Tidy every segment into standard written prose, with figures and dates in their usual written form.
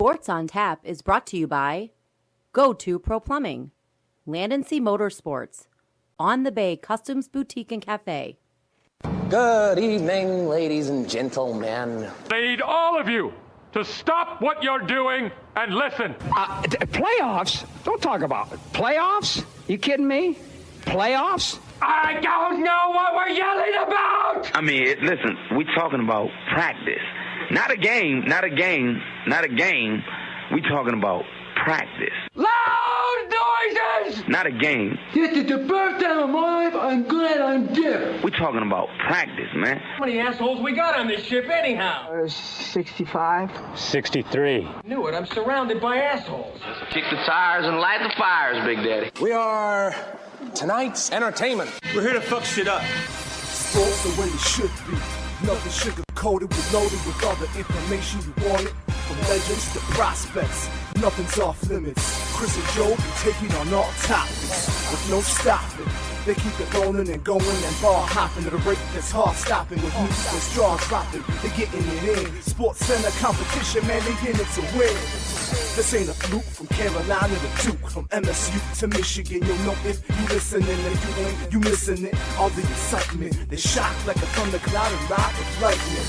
Sports on Tap is brought to you by Go To Pro Plumbing, Land and Sea Motorsports, On the Bay Customs Boutique and Cafe. Good evening, ladies and gentlemen. I need all of you to stop what you're doing and listen. Playoffs? Don't talk about it. Playoffs? You kidding me? Playoffs? I don't know what we're yelling about! I mean, listen, we talking about practice. Not a game. We talking about practice. Loud noises! Not a game. This is the first time in my life I'm glad I'm different. We talking about practice, man. How many assholes we got on this ship anyhow? 65. 63. Knew it, I'm surrounded by assholes. Kick the tires and light the fires, Big Daddy. We are tonight's entertainment. We're here to fuck shit up. Sports the way it should be. Nothing sugar-coated, with loaded with all the information you wanted. From legends to prospects, nothing's off limits. Chris and Joe be taking on all topics with no stopping. They keep it rolling and going and ball hopping at a rate that's hard stopping. With music and straw dropping, they getting it in. Sports Center competition, man, they in it to win. This ain't a fluke, from Carolina to Duke, from MSU to Michigan. You'll know if you listening and you ain't, you missing it. All the excitement, they shock like a thundercloud and rock with lightning.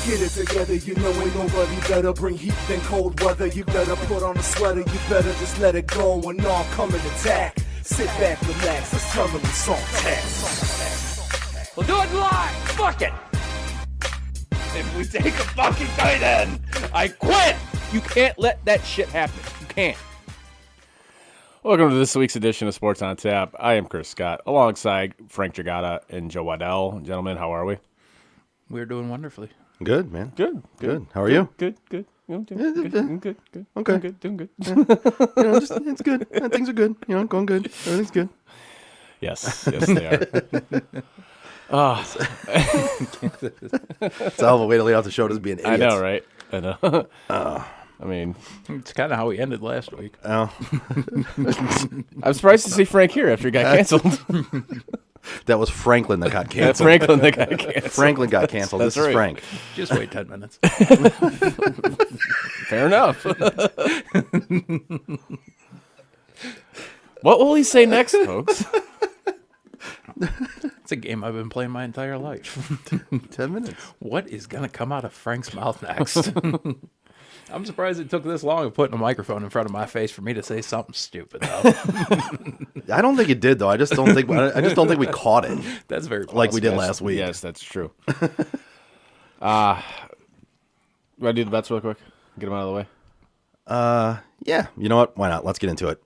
Get it together, you know ain't nobody better. Bring heat than cold weather. You better put on a sweater, you better just let it go and all come and attack. Sit back, relax, let's tell them it's on tap. We'll do it live. Fuck it. If we take a fucking tight end, I quit. You can't let that shit happen. You can't. Welcome to this week's edition of Sports on Tap. I am Chris Scott, alongside Frank Giagata and Joe Waddell. Gentlemen, how are we? We're doing wonderfully. Good, man. Good. How are you? Good. Good. Okay. Doing good. It's good. Things are good. Going good. Everything's good. Yes, they are. It's a hell of a way to lead off the show, just being idiots. I know, right? I know. I mean, it's kind of how we ended last week. Oh. I'm surprised to see Frank here after he got canceled. That was Franklin that got canceled. Franklin got canceled. That's this is right. Frank. Just wait 10 minutes. Fair enough. What will he say next, folks? It's a game I've been playing my entire life. 10 minutes. What is going to come out of Frank's mouth next? I'm surprised it took this long of putting a microphone in front of my face for me to say something stupid, though. I don't think it did, though. I just don't think we caught it. That's very like we did last week. Yes, that's true. Want to do the bets real quick? Get them out of the way? Yeah. You know what? Why not? Let's get into it.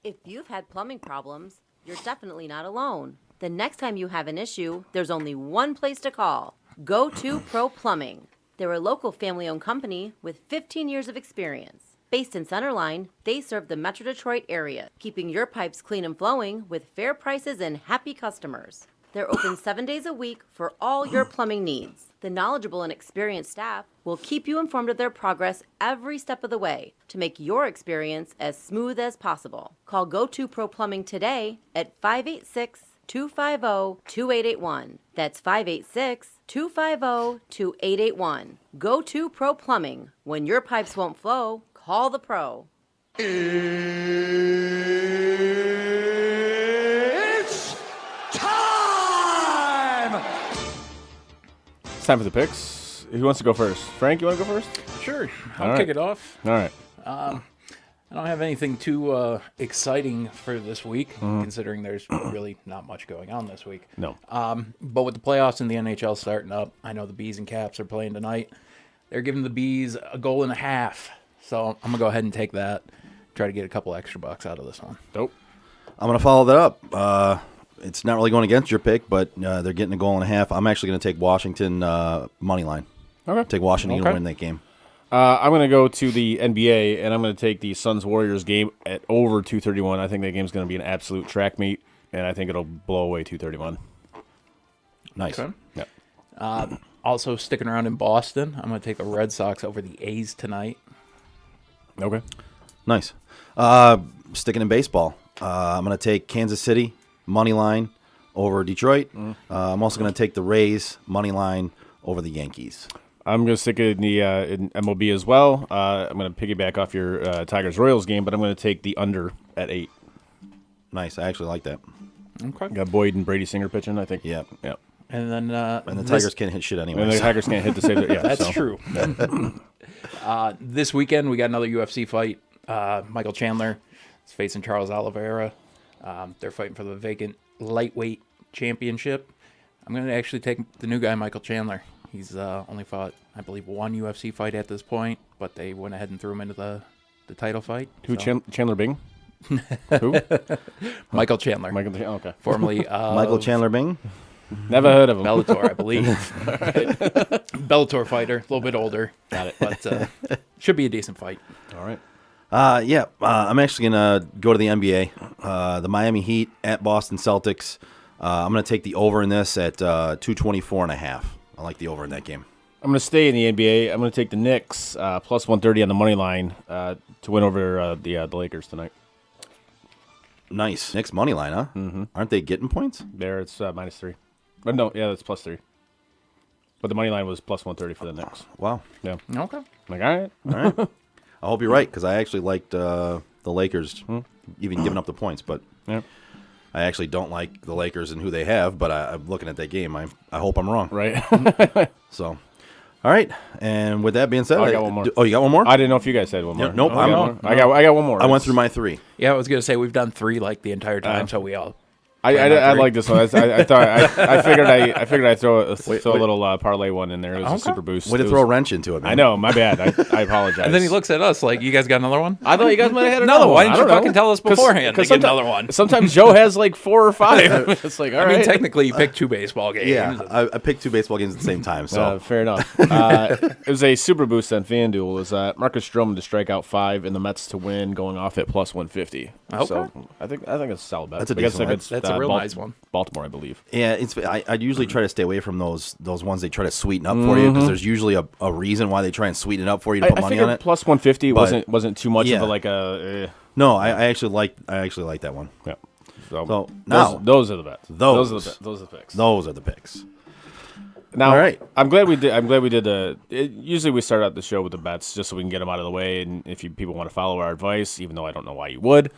If you've had plumbing problems, you're definitely not alone. The next time you have an issue, there's only one place to call. Go To Pro Plumbing. They're a local family-owned company with 15 years of experience. Based in Centerline, they serve the Metro Detroit area, keeping your pipes clean and flowing with fair prices and happy customers. They're open 7 days a week for all your plumbing needs. The knowledgeable and experienced staff will keep you informed of their progress every step of the way to make your experience as smooth as possible. Call Go To Pro Plumbing today at 586-250-2881. That's 586-250-2881. Go To Pro Plumbing. When your pipes won't flow, call the pro. It's time! It's time for the picks. Who wants to go first? Frank, you want to go first? Sure. I'll kick it off. All right. I don't have anything too exciting for this week, considering there's really not much going on this week. No. But with the playoffs in the NHL starting up, I know the Bees and Caps are playing tonight. They're giving the Bees a goal and a half. So I'm going to go ahead and take that. Try to get a couple extra bucks out of this one. Dope. I'm going to follow that up. It's not really going against your pick, but they're getting a goal and a half. I'm actually going to take Washington money line. Okay. Take Washington to win that game. I'm going to go to the NBA, and I'm going to take the Suns-Warriors game at over 231. I think that game's going to be an absolute track meet, and I think it'll blow away 231. Nice. Okay. Yep. Also, sticking around in Boston, I'm going to take the Red Sox over the A's tonight. Okay. Nice. Sticking in baseball, I'm going to take Kansas City money line over Detroit. I'm also going to take the Rays money line over the Yankees. I'm going to stick it in the in MLB as well. I'm going to piggyback off your Tigers-Royals game, but I'm going to take the under at 8. Nice. I actually like that. Okay. Got Boyd and Brady Singer pitching, I think. Yeah. And then And the Tigers can't hit shit anyway. And the so. Tigers can't hit to save it. Yeah, that's so. true. This weekend we got another UFC fight. Michael Chandler is facing Charles Oliveira. They're fighting for the vacant lightweight championship. I'm going to actually take the new guy, Michael Chandler. He's only fought, I believe, one UFC fight at this point, but they went ahead and threw him into the title fight. Who, so. Chandler Bing? Who? Michael Chandler. Okay. Formerly Michael Chandler Bing? Never heard of him. Bellator, I believe. Bellator fighter, a little bit older. Got it. But should be a decent fight. All right. I'm actually going to go to the NBA. The Miami Heat at Boston Celtics. I'm going to take the over in this at 224.5. I like the over in that game. I'm going to stay in the NBA. I'm going to take the Knicks plus 130 on the money line to win over the Lakers tonight. Nice. Knicks money line, huh? Mm-hmm. Aren't they getting points? There, it's -3. But no, yeah, that's +3. But the money line was plus 130 for the Knicks. Wow. Yeah. Okay. Like, all right. All right. I hope you're right, because I actually liked the Lakers even giving up the points, but yeah. I actually don't like the Lakers and who they have, but I'm looking at that game. I hope I'm wrong. Right. So, all right. And with that being said, I got one more. Oh, you got one more? I didn't know if you guys had one more. Nope. I got one more. I went through my 3. Yeah, I was going to say we've done 3 like the entire time, so we all. I like this one. I thought I figured I'd throw a little parlay one in there. It was a super boost. Way to throw a wrench into it, man. I know, my bad. I apologize. And then he looks at us like, you guys got another one? I thought you guys might have had another No, one. why didn't I you don't know. fucking tell us beforehand to get another one? Sometimes Joe has like 4 or 5. It's like, all right. I mean, technically, you picked 2 baseball games. Yeah, I picked 2 baseball games at the same time. So fair enough. It was a super boost on FanDuel. It was Marcus Stroman to strike out 5 and the Mets to win, going off at plus 150. Okay. So I think it's a solid bet. That's a decent one. That's a real nice one. Baltimore, I believe. yeah, I'd usually try to stay away from those ones they try to sweeten up for you, because there's usually a reason why they try and sweeten it up for you to put money on it. Plus 150 But- wasn't too much yeah. of a like a. No, I actually like that one. Yeah. So now those are the bets. Those Those are the picks. Those are the picks. Now, all right. I'm glad we did usually we start out the show with the bets just so we can get them out of the way, and if people want to follow our advice, even though I don't know why you would.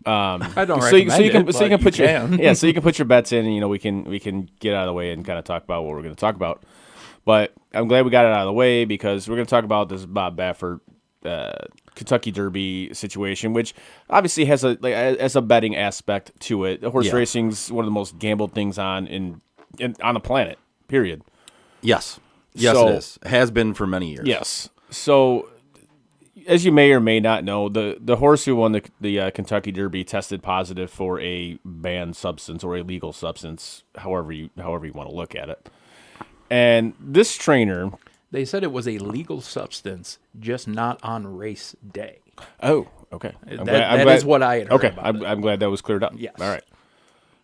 I don't so you can put your so you can put your bets in, and we can get out of the way and kind of talk about what we're going to talk about. But I'm glad we got it out of the way, because we're going to talk about this Bob Baffert Kentucky Derby situation, which obviously has a betting aspect to it. Horse racing's one of the most gambled things on the planet. Period. Yes, it is. It has been for many years. Yes. So, as you may or may not know, the horse who won the Kentucky Derby tested positive for a banned substance or a legal substance, however you want to look at it. And this trainer, they said it was a legal substance, just not on race day. Oh, okay. That is what I had heard about it. I'm glad that was cleared up. Yes. All right.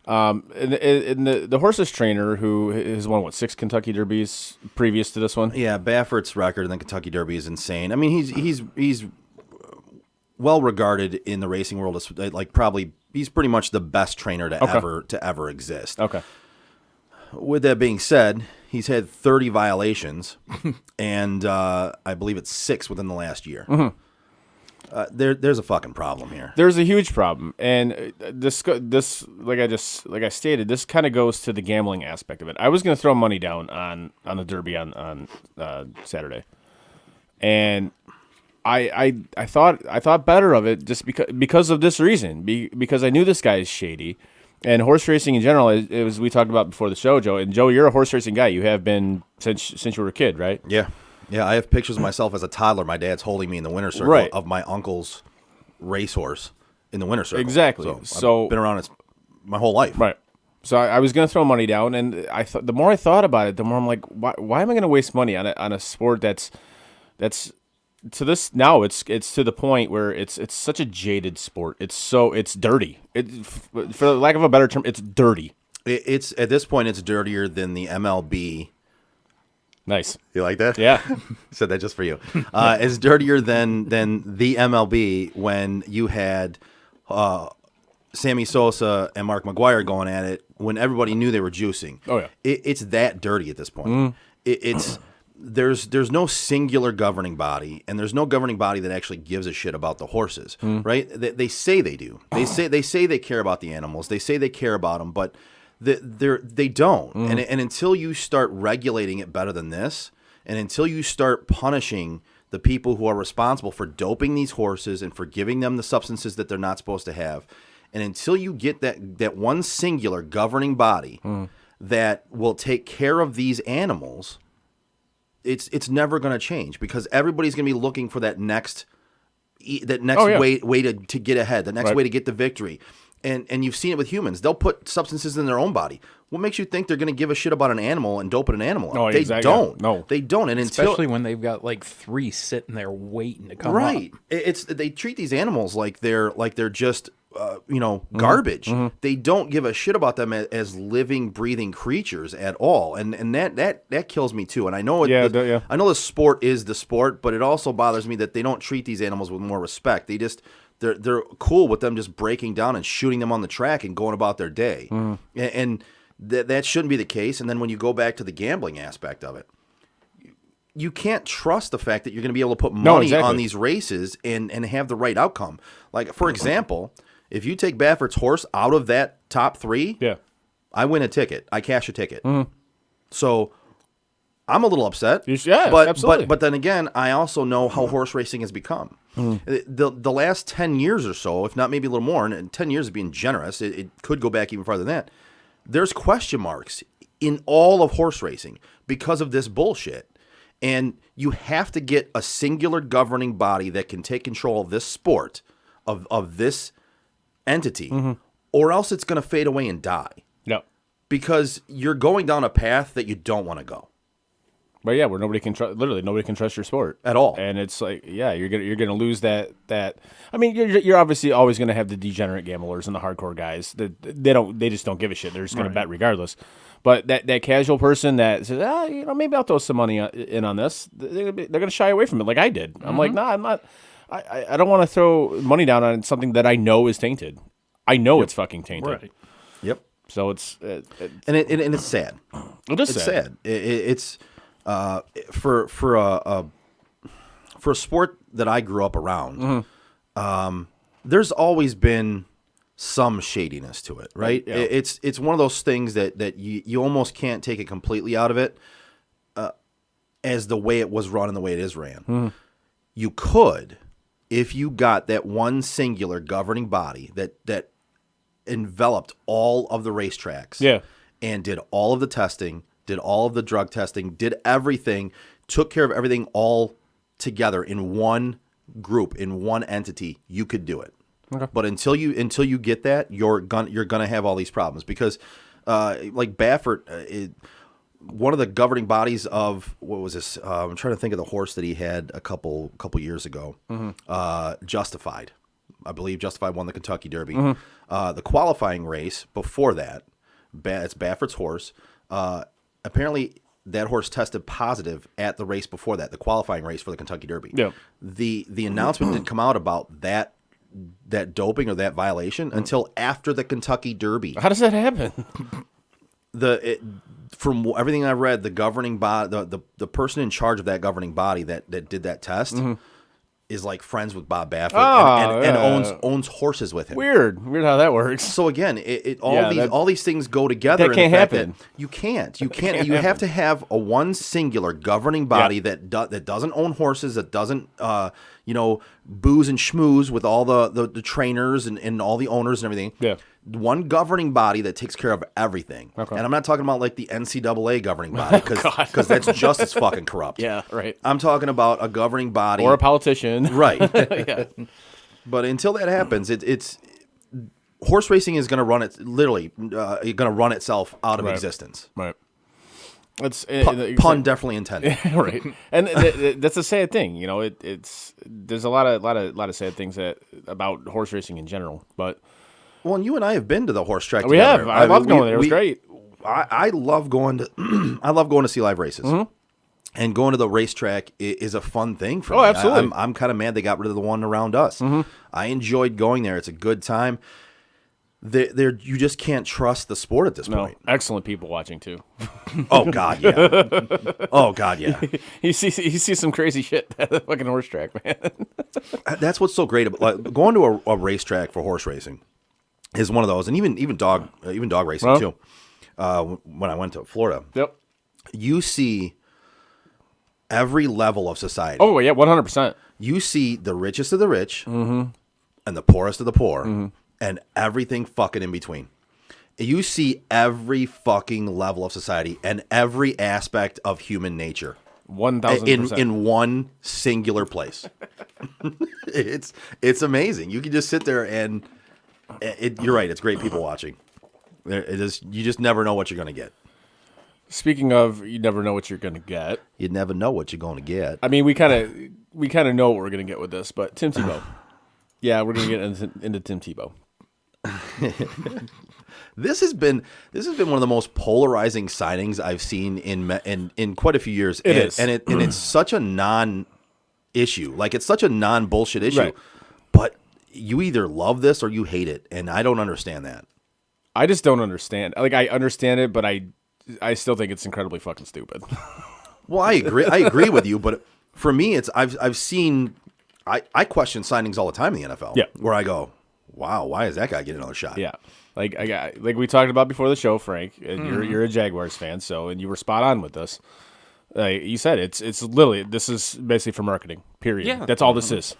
And the horse's trainer, who has won 6 Kentucky Derbies previous to this one. Yeah, Baffert's record in the Kentucky Derby is insane. I mean, he's well regarded in the racing world as he's pretty much the best trainer to ever exist. Okay. With that being said, he's had 30 violations, and I believe it's 6 within the last year. Mm-hmm. There's a fucking problem here. There's a huge problem, and this like I stated, this kind of goes to the gambling aspect of it. I was going to throw money down on the Derby on Saturday, and I thought better of it just because of this reason, because I knew this guy is shady, and horse racing in general. It was we talked about before the show, Joe. And Joe, you're a horse racing guy. You have been since you were a kid, right? Yeah. Yeah, I have pictures of myself as a toddler. My dad's holding me in the winter circle of my uncle's racehorse in the winter circle. Exactly. So I've been around it my whole life. Right. So I was going to throw money down, and I thought the more I thought about it, the more I'm like, why am I going to waste money on a sport that's to this now? It's to the point where it's such a jaded sport. It's dirty. For lack of a better term, it's dirty. It's at this point, it's dirtier than the MLB. Nice. You like that? Yeah. Said that just for you. It's dirtier than the MLB when you had Sammy Sosa and Mark McGwire going at it when everybody knew they were juicing. Oh, yeah. It's that dirty at this point. Mm. It's there's no singular governing body, and there's no governing body that actually gives a shit about the horses, right? They say they do. They say they care about the animals. They say they care about them, but they don't. And until you start regulating it better than this, and until you start punishing the people who are responsible for doping these horses and for giving them the substances that they're not supposed to have, and until you get that one singular governing body that will take care of these animals, it's never going to change, because everybody's going to be looking for that next way to get ahead, the next way to get the victory. And you've seen it with humans. They'll put substances in their own body. What makes you think they're going to give a shit about an animal and doping an animal? Oh, they exactly. don't. No, they don't. And especially when they've got like 3 sitting there waiting to come right. up. They treat these animals like they're just garbage. They don't give a shit about them as living, breathing creatures at all. And that kills me too. And I know I know the sport is the sport, but it also bothers me that they don't treat these animals with more respect. They're cool with them just breaking down and shooting them on the track and going about their day. And that shouldn't be the case. And then when you go back to the gambling aspect of it, you can't trust the fact that you're going to be able to put money on these races and have the right outcome. Like, for example, if you take Baffert's horse out of that top 3, I win a ticket. I cash a ticket. So I'm a little upset. Absolutely. But then again, I also know how horse racing has become. The last 10 years or so, if not maybe a little more, and 10 years of being generous, it could go back even farther than that. There's question marks in all of horse racing because of this bullshit. And you have to get a singular governing body that can take control of this sport, of this entity, or else it's going to fade away and die. Yep. Because you're going down a path that you don't want to go. But yeah, where nobody can literally nobody can trust your sport at all, and it's like, you're gonna lose that. I mean, you're obviously always gonna have the degenerate gamblers and the hardcore guys that they just don't give a shit. They're just gonna bet regardless. But that casual person that says, maybe I'll throw some money in on this, they're gonna shy away from it, like I did. I'm like, nah, I'm not. I don't want to throw money down on something that I know is tainted. I know it's fucking tainted. Right. Yep. So it's and it's sad. It is sad. It's for a sport that I grew up around, there's always been some shadiness to it, right? Yeah. It's one of those things that you almost can't take it completely out of it as the way it was run and the way it is ran. You could, if you got that one singular governing body that enveloped all of the racetracks and did all of the testing, did all of the drug testing, did everything, took care of everything all together in one group, in one entity, you could do it. Okay. But until you get that, you're gonna have all these problems because, like Baffert, one of the governing bodies of what was this? I'm trying to think of the horse that he had a couple years ago. Justified, I believe. Justified won the Kentucky Derby. The qualifying race before that, it's Baffert's horse. Apparently, that horse tested positive at the race before that, the qualifying race for the Kentucky Derby. Yeah. The announcement didn't come out about that doping or that violation until after the Kentucky Derby. How does that happen? From everything I've read, the governing body, the person in charge of that governing body that did that test is like friends with Bob Baffert and owns horses with him. Weird how that works. So again, all these things go together. That can't happen. You can't. You have to have a one singular governing body that doesn't own horses, that doesn't booze and schmooze with all the trainers and all the owners and everything. Yeah. One governing body that takes care of everything. Okay. And I'm not talking about like the NCAA governing body because that's just as fucking corrupt. Yeah, right. I'm talking about a governing body. Or a politician. Right. Yeah. But until that happens, it's horse racing is going to run going to run itself out of existence. Right. It's pun definitely intended. Right. And that's a sad thing, there's a lot of sad things about horse racing in general, but well, and you and I have been to the horse track. We together. have. I love going there. It was great. I love going to. I love going to see live races, and going to the racetrack is a fun thing for me. Oh, absolutely. I'm kind of mad they got rid of the one around us. I enjoyed going there. It's a good time. you just can't trust the sport at this point. Excellent people watching too. Oh God, yeah. Oh God, yeah. You see some crazy shit at the fucking horse track, man. That's what's so great about going to a racetrack for horse racing is one of those, and even dog racing too. When I went to Florida, you see every level of society. Oh yeah, 100%. You see the richest of the rich and the poorest of the poor, and everything fucking in between. You see every fucking level of society and every aspect of human nature. 1,000% in one singular place. It's amazing. You can just sit there and you're right. It's great people watching. You just never know what you're going to get. Speaking of, you never know what you're going to get. You never know what you're going to get. I mean, we kind of know what we're going to get with this, but Tim Tebow. Yeah, we're going to get into Tim Tebow. This has been one of the most polarizing signings I've seen in quite a few years. And it's such a non-issue. Like, it's such a non-bullshit issue. Right. But you either love this or you hate it, and I don't understand that. I just don't understand. Like, I understand it, but I still think it's incredibly fucking stupid. Well, I agree with you, but for me, I've seen I question signings all the time in the NFL. Yeah. Where I go, wow, why is that guy getting another shot? Yeah. Like we talked about before the show, Frank, and you're a Jaguars fan, and you were spot on with this. You said it's literally, this is basically for marketing, period. Yeah. That's all this is.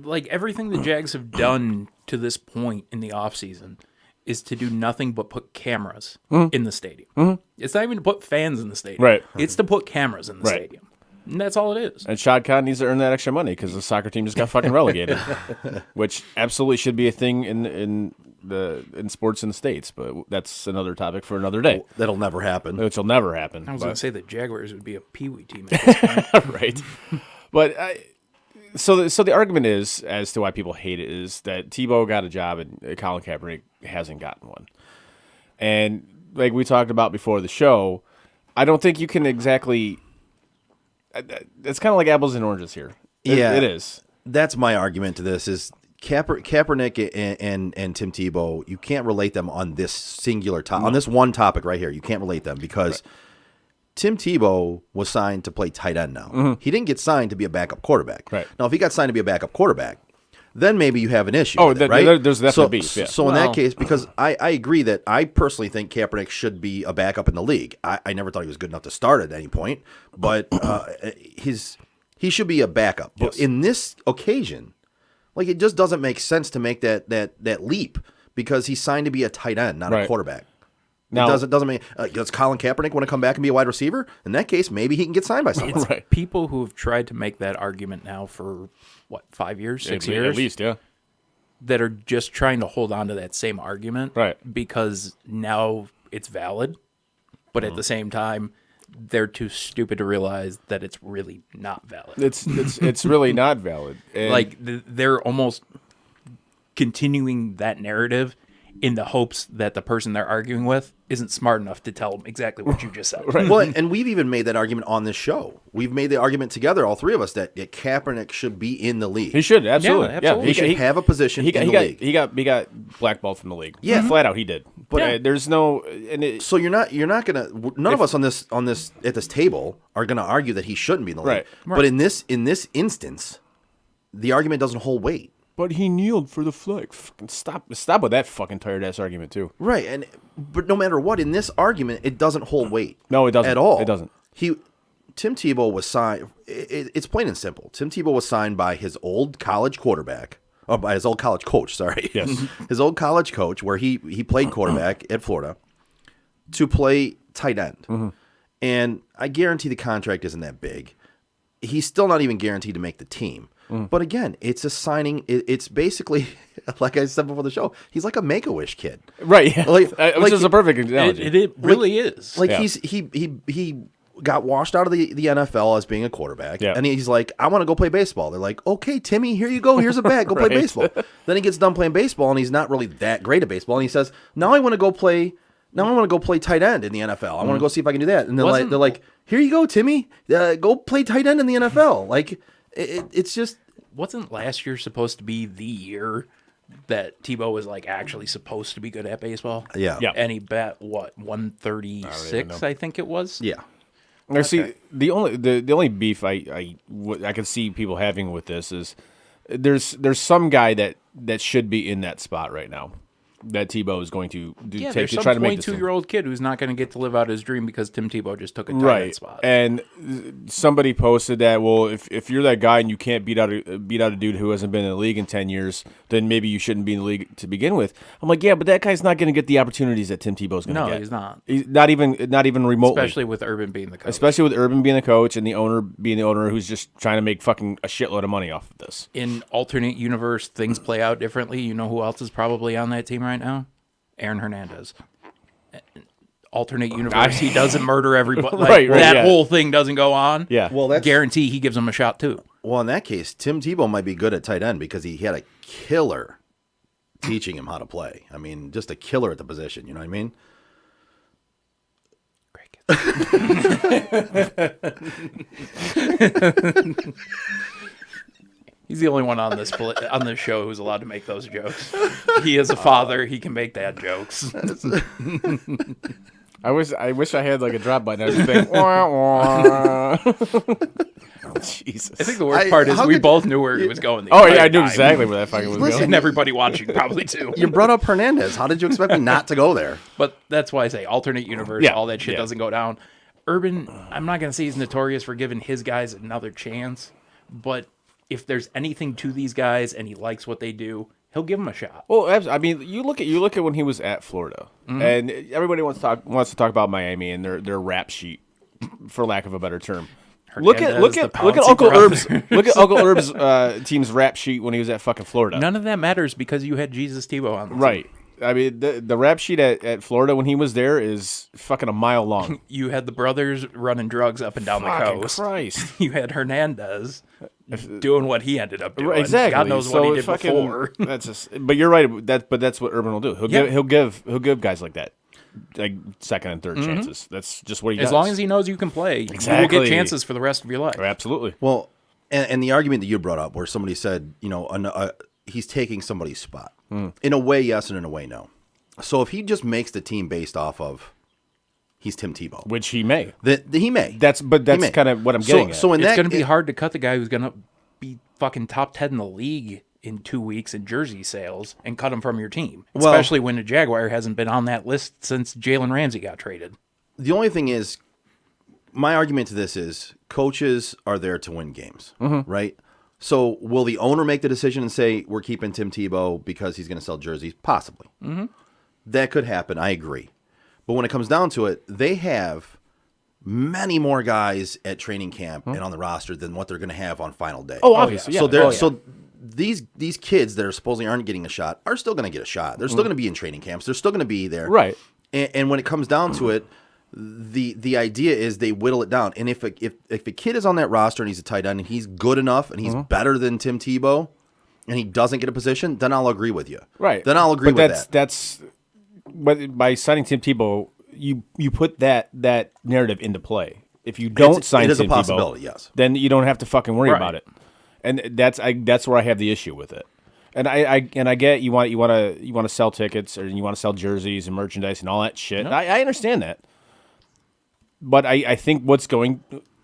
Like, everything the Jags have done to this point in the offseason is to do nothing but put cameras in the stadium. It's not even to put fans in the stadium. Right. It's to put cameras in the stadium. And that's all it is. And Shad Khan needs to earn that extra money because the soccer team just got fucking relegated, which absolutely should be a thing in sports in the States. But that's another topic for another day. That'll never happen. Which will never happen. I was going to say the Jaguars would be a peewee team at this point. Right. But so the argument is, as to why people hate it, is that Tebow got a job and Colin Kaepernick hasn't gotten one. And like we talked about before the show, I don't think you can exactly. It's kind of like apples and oranges here. It is. That's my argument to this: is Kaepernick and Tim Tebow. You can't relate them on this singular topic, on this one topic right here. You can't relate them because Tim Tebow was signed to play tight end. Now he didn't get signed to be a backup quarterback. Right. Now, if he got signed to be a backup quarterback, then maybe you have an issue. With it, right? There's definitely beef. Yeah. So in that case, because I agree that I personally think Kaepernick should be a backup in the league. I never thought he was good enough to start at any point, but he should be a backup. But in this occasion, like, it just doesn't make sense to make that leap because he's signed to be a tight end, not a quarterback. Now, it doesn't make. Does Colin Kaepernick want to come back and be a wide receiver? In that case, maybe he can get signed by someone. It's people who have tried to make that argument now for 5 years, 6 years, at least, yeah, that are just trying to hold on to that same argument, right? Because now it's valid, but at the same time, they're too stupid to realize that it's really not valid. It's really not valid. And like they're almost continuing that narrative in the hopes that the person they're arguing with isn't smart enough to tell them exactly what you just said. Right. Well, and we've even made that argument on this show. We've made the argument together, all three of us, that Kaepernick should be in the league. He should, absolutely. Yeah, absolutely. He should have a position in the league. He got blackballed from the league. Yeah. Flat out, he did. But there's no. So you're not gonna. None of us on this at this table are gonna argue that he shouldn't be in the league. Right. But in this instance, the argument doesn't hold weight. But he kneeled for the flag. Fucking stop with that fucking tired ass argument too. Right, but no matter what, in this argument, it doesn't hold weight. No, it doesn't at all. It doesn't. Tim Tebow was signed. It's plain and simple. Tim Tebow was signed by his old college quarterback, or by his old college coach. Sorry, yes, his old college coach, where he played quarterback at Florida, to play tight end. Mm-hmm. And I guarantee the contract isn't that big. He's still not even guaranteed to make the team. But again, it's a signing. It's basically, like I said before the show, he's like a Make-A-Wish kid, right? Yeah. Which is a perfect analogy. It really is. Like he got washed out of the NFL as being a quarterback, yeah. And he's like, I want to go play baseball. They're like, okay, Timmy, here you go. Here's a bat. Go play baseball. Then he gets done playing baseball, and he's not really that great at baseball. And he says, now I want to go play tight end in the NFL. I want to go see if I can do that. And they're like, here you go, Timmy. Go play tight end in the NFL. Like, it's just. Wasn't last year supposed to be the year that Tebow was like actually supposed to be good at baseball. Yeah. Yeah. And he bet what 136, I think it was. Yeah. Now, see, the only beef I could see people having with this is there's some guy that should be in that spot right now that Tebow is going to Yeah, take there's to some try to make this team. 22-year-old kid who's not going to get to live out his dream because Tim Tebow just took a tight Right. end spot. And somebody posted that, well, if you're that guy and you can't beat out a dude who hasn't been in the league in 10 years, then maybe you shouldn't be in the league to begin with. I'm like, yeah, but that guy's not going to get the opportunities that Tim Tebow's going to No, get. he's not. He's not even remotely. Especially with Urban being the coach. Especially with Urban being the coach and the owner being the owner who's just trying to make fucking a shitload of money off of this. In alternate universe, things play out differently. You know who else is probably on that team right now? Aaron Hernandez. Alternate universe, he doesn't murder everybody. Like, Right, that yeah. whole thing doesn't go on. Yeah. Well, that's Guarantee he gives him a shot too. Well, in that case, Tim Tebow might be good at tight end because he had a killer teaching him how to play. I mean, just a killer at the position. You know what I mean? He's the only one on this show who's allowed to make those jokes. He is a father. He can make dad jokes. I wish I had like a drop button. I was just like, wah, wah. Jesus. I think the worst part is we both knew where he was going. Oh yeah, I knew exactly where that fucking was going. And everybody watching probably too. You brought up Hernandez. How did you expect me not to go there? But that's why I say alternate universe, Yeah, all that shit yeah. doesn't go down. Urban, I'm not going to say he's notorious for giving his guys another chance, but if there's anything to these guys and he likes what they do, he'll give them a shot. Well, I mean, you look at when he was at Florida, and everybody wants to talk about Miami and their rap sheet, for lack of a better term. Look at Pouncey Uncle brothers. Herb's look at Uncle Herb's team's rap sheet when he was at fucking Florida. None of that matters because you had Jesus Tebow on the team. Right. I mean, the rap sheet at Florida when he was there is fucking a mile long. You had the brothers running drugs up and down the Fucking coast. Christ. You had Hernandez doing what he ended up doing. Exactly. God knows what he did fucking, before. That's just. But you're right. But that's what Urban will do. He'll give guys like that, like second and third chances. That's just what he does. As long as he knows you can play, you will get chances for the rest of your life. Absolutely. Well, and the argument that you brought up, where somebody said, he's taking somebody's spot. In a way, yes, and in a way, no. So if he just makes the team based off of he's Tim Tebow, Which he may. he may. That's kind of what I'm getting at. So in It's that, going to be hard to cut the guy who's going to be fucking top 10 in the league in 2 weeks in jersey sales and cut him from your team, especially when the Jaguar hasn't been on that list since Jalen Ramsey got traded. The only thing is, my argument to this is coaches are there to win games, right? So will the owner make the decision and say, we're keeping Tim Tebow because he's going to sell jerseys? Possibly. That could happen. I agree. But when it comes down to it, they have many more guys at training camp and on the roster than what they're going to have on final day. Oh, obviously. So Yeah. so these kids that are supposedly aren't getting a shot are still going to get a shot. They're still going to be in training camps. They're still going to be there. Right. And when it comes down to it, the idea is they whittle it down. And if a kid is on that roster and he's a tight end and he's good enough and he's better than Tim Tebow and he doesn't get a position, then I'll agree with you. Right. Then I'll agree with that. But by signing Tim Tebow, you put that narrative into play. If you don't sign it is Tim a possibility, Tebow, yes. then you don't have to fucking worry Right. about it. And that's where I have the issue with it. And I get you want to sell tickets or you want to sell jerseys and merchandise and all that shit. I understand that. But I think what's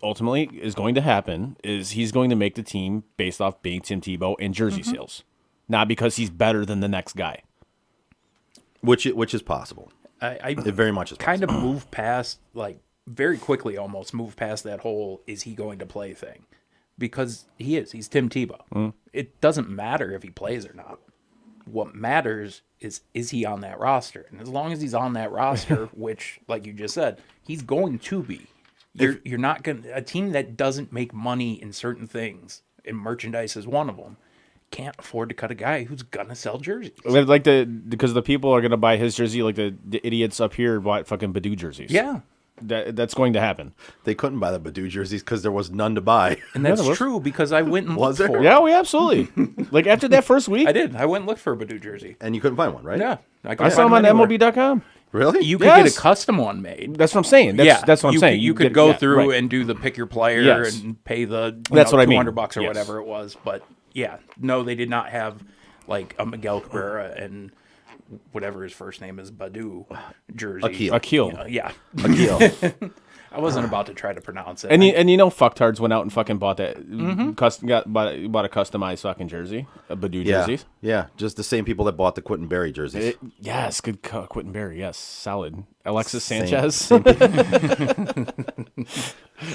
ultimately is going to happen is he's going to make the team based off being Tim Tebow and jersey sales, not because he's better than the next guy. Which is possible. It very much is kind of move past, like very quickly almost move past that whole is he going to play thing. Because he's Tim Tebow. It doesn't matter if he plays or not. What matters is he on that roster? And as long as he's on that roster, which, like you just said, he's going to be. You're not going to... A team that doesn't make money in certain things, and merchandise is one of them, can't afford to cut a guy who's going to sell jerseys. Like because the people are going to buy his jersey like the idiots up here bought fucking Badoo jerseys. Yeah. That's going to happen. They couldn't buy the Badoo jerseys because there was none to buy. And that's true because I went and looked for it. Yeah, we absolutely. Like after that first week, I did. I went and looked for a Badoo jersey. And you couldn't find one, right? Yeah. I saw them on MLB.com. Really? You could get a custom one made. That's what I'm saying. That's what I'm saying. You could go through and do the pick your player and pay the that's what I mean. $200 or whatever it was. But yeah, no, they did not have like a Miguel Cabrera and whatever his first name is, Badu jersey. Akil. Yeah. Akil. I wasn't about to try to pronounce it. And you know, fucktards went out and fucking bought that, bought a customized fucking jersey, a Badu jersey. Yeah, just the same people that bought the Quentin Berry jerseys. Yes, good Quentin Berry. Yes, solid. Alexis Same- Sanchez.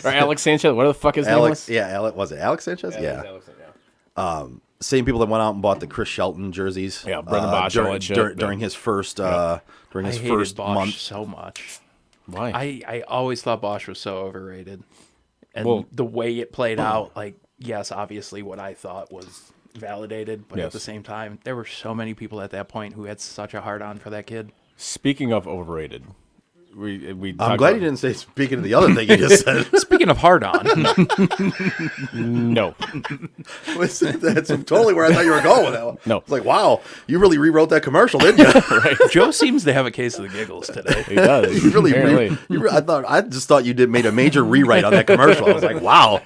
Or Alex Sanchez. What the fuck is name was? Yeah, was it Alex Sanchez? Yeah. Alex, yeah. Same people that went out and bought the Chris Shelton jerseys. Yeah, Brendan Bosch, all that shit. during his first I first hated Bosch month. so much. Why? I always thought Bosch was so overrated. And Well- the way it played out, like, yes, obviously what I thought was validated, but Yes. at the same time, there were so many people at that point who had such a hard-on for that kid. Speaking of overrated, we I'm talked glad about- you didn't say speaking of the other thing you just said. Speaking of hard-on, No. That's totally where I thought you were going with that one. No. It's like, wow, you really rewrote that commercial, didn't you? Joe seems to have a case of the giggles today. He does. You really, Apparently. I just thought you made a major rewrite on that commercial. I was like, wow,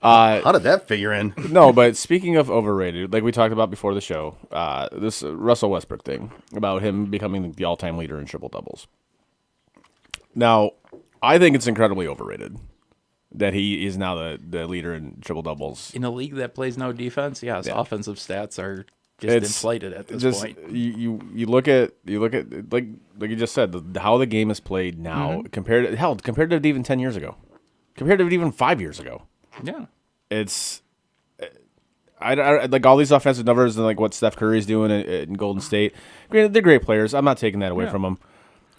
how did that figure in? No, but speaking of overrated, like we talked about before the show, this Russell Westbrook thing about him becoming the all-time leader in triple doubles. Now, I think it's incredibly overrated that he is now the leader in triple doubles. In a league that plays no defense, yes, Yeah. offensive stats are just inflated at this point. You look at like you just said how the game is played now compared to even 10 years ago, compared to even 5 years ago. Yeah. It's I like all these offensive numbers and like what Steph Curry's doing in Golden State. Granted, they're great players. I'm not taking that away from them,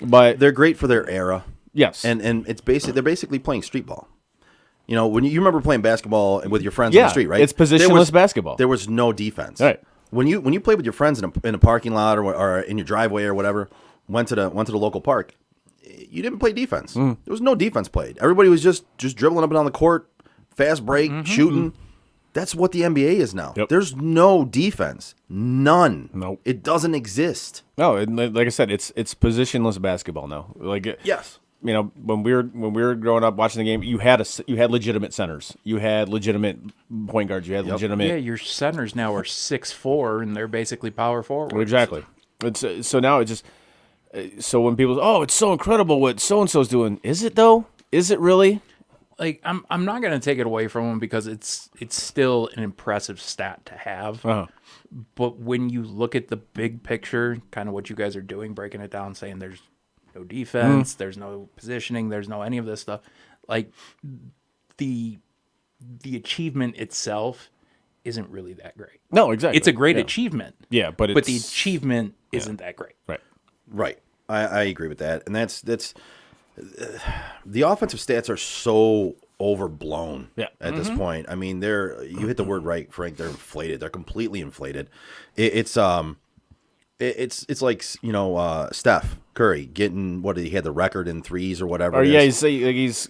but They're great for their era. yes, And it's they're basically playing street ball. You know, when you remember playing basketball with your friends on the street, right? It's positionless basketball. There was no defense. Right. When you played with your friends in a parking lot or in your driveway or whatever, went to the local park, you didn't play defense. There was no defense played. Everybody was just dribbling up and down the court, fast break, shooting. That's what the NBA is now. Yep. There's no defense. None. Nope. It doesn't exist. no, and like I said, it's positionless basketball now. Like Yes. you know, when we were growing up watching the game, you had legitimate centers, you had legitimate point guards, you had legitimate. Yeah, your centers now are 6'4", and they're basically power forwards. Exactly. It's so now it just so when people it's so incredible what so and so's doing. Is it though? Is it really? Like I'm not going to take it away from them because it's still an impressive stat to have. Uh-huh. But when you look at the big picture, kind of what you guys are doing, breaking it down, saying there's no defense, there's no positioning, there's no any of this stuff, like the achievement itself isn't really that great. No, exactly. It's a great Yeah. achievement. Yeah, but the achievement isn't that great. Right. Right. I agree with that. And that's the offensive stats are so overblown at this point. I mean, you hit the word right, Frank. They're inflated. They're completely inflated. It's like, you know, Steph Curry getting he had the record in threes or whatever. Or it yeah, is. he's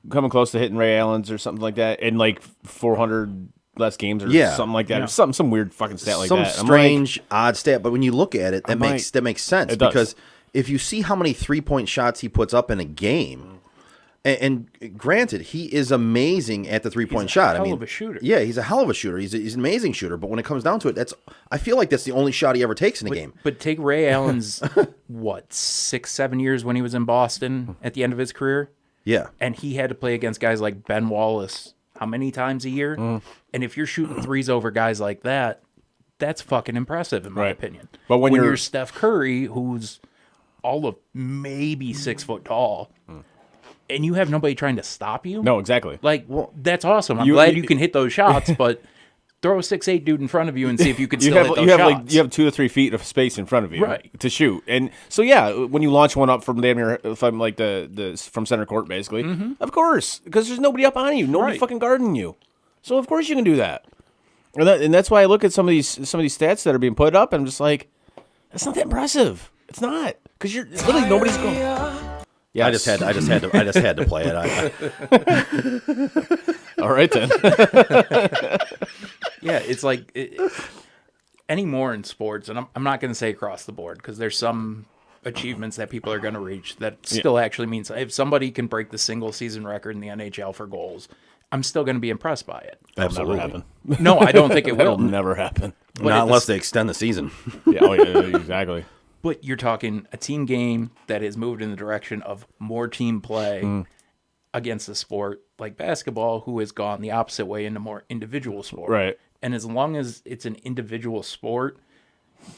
coming close to hitting Ray Allen's or something like that in like 400 less games or something like that, or some weird fucking stat like that. Some strange, odd stat, but when you look at it, that makes sense It does. because if you see how many 3-point shots he puts up in a game, and granted, he is amazing at the 3-point shot. Hell of a shooter. Yeah, he's a hell of a shooter. He's an amazing shooter. But when it comes down to it, I feel like that's the only shot he ever takes in a game. But take Ray Allen's 6-7 years when he was in Boston at the end of his career. Yeah, And he had to play against guys like Ben Wallace how many times a year? And if you're shooting threes over guys like that, that's fucking impressive in my opinion. But when you're Steph Curry, who's all of maybe 6 foot tall, and you have nobody trying to stop you. No, exactly. Like, well, that's awesome. I'm glad you can hit those shots, but throw a 6'8" dude in front of you and see if you can still hit those shots. You have 2 to 3 feet of space in front of you Right. to shoot, and so yeah, when you launch one up from damn near from like from center court, basically, of course, because there's nobody up on you, nobody fucking guarding you, so of course you can do that. And that's why I look at some of these stats that are being put up, and I'm just like, that's not that impressive. It's not, because you're literally nobody's going. Yeah, I just had to play it. All right then. Yeah, it's like anymore in sports, and I'm not going to say across the board because there's some achievements that people are going to reach that still actually means if somebody can break the single season record in the NHL for goals, I'm still going to be impressed by it. That'll never happen. No, I don't think it will. That'll never happen. Not unless they extend the season. yeah, exactly. But you're talking a team game that has moved in the direction of more team play against a sport like basketball, who has gone the opposite way into more individual sport. Right. And as long as it's an individual sport,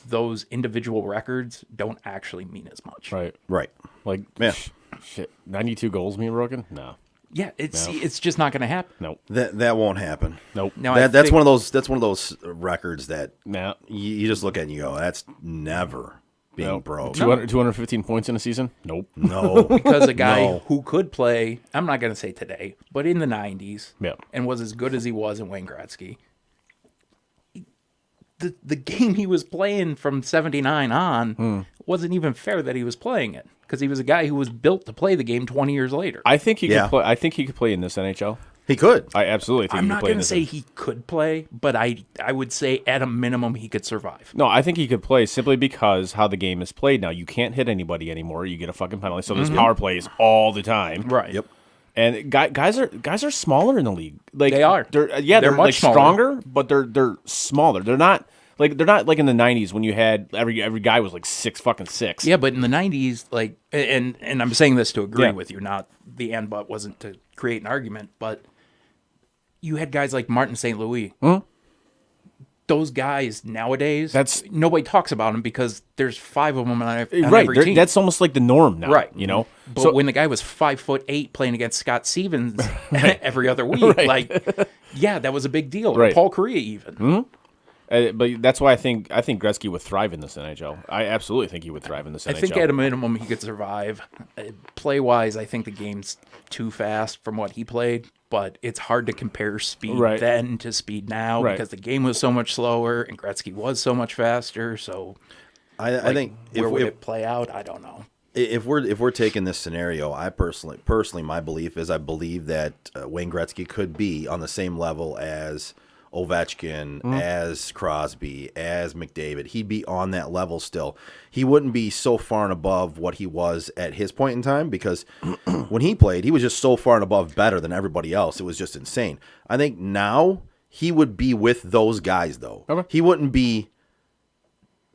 those individual records don't actually mean as much. Right. Right. Like, Yeah. shit, 92 goals being broken? No. Yeah, it's just not going to happen. Nope. That won't happen. Nope. Now, That's one of those records that No. you just look at and you go, that's never being Nope. broke. 215 points in a season? Nope. No. Because a guy No. who could play, I'm not going to say today, but in the 90s, Yeah. and was as good as he was in Wayne Gretzky, the game he was playing from 79 on wasn't even fair that he was playing it, because he was a guy who was built to play the game 20 years later. I think he Yeah. could play. I think he could play in this NHL. He could. I absolutely think I'm he could not play in going to this. say he could play, but I would say at a minimum he could survive. No, I think he could play simply because how the game is played now. You can't hit anybody anymore. You get a fucking penalty. So there's power plays all the time. Right. Yep. And guys are smaller in the league. Like They are. They're much like smaller. stronger, but they're smaller. They're not like in the 90s when you had every guy was like 6'6". Yeah, but in the 90s, like, and I'm saying this to agree Yeah. with you, not the and but wasn't to create an argument, but you had guys like Martin St. Louis. Those guys nowadays, nobody talks about them because there's 5 of them on every right. team. That's almost like the norm now. Right. You know. But when the guy was 5'8" playing against Scott Stevens every other week, Right. like, yeah, that was a big deal. Right. Paul Correa even. But that's why I think Gretzky would thrive in this NHL. I absolutely think he would thrive in this NHL. I think at a minimum he could survive. Play wise, I think the game's too fast from what he played, but it's hard to compare speed Right. then to speed now Right. because the game was so much slower and Gretzky was so much faster. So I think where would it play out? I don't know. If we're taking this scenario, I personally, my belief is I believe that Wayne Gretzky could be on the same level as Ovechkin, as Crosby, as McDavid. He'd be on that level still. He wouldn't be so far and above what he was at his point in time because when he played, he was just so far and above better than everybody else. It was just insane. I think now he would be with those guys, though. Okay. He wouldn't be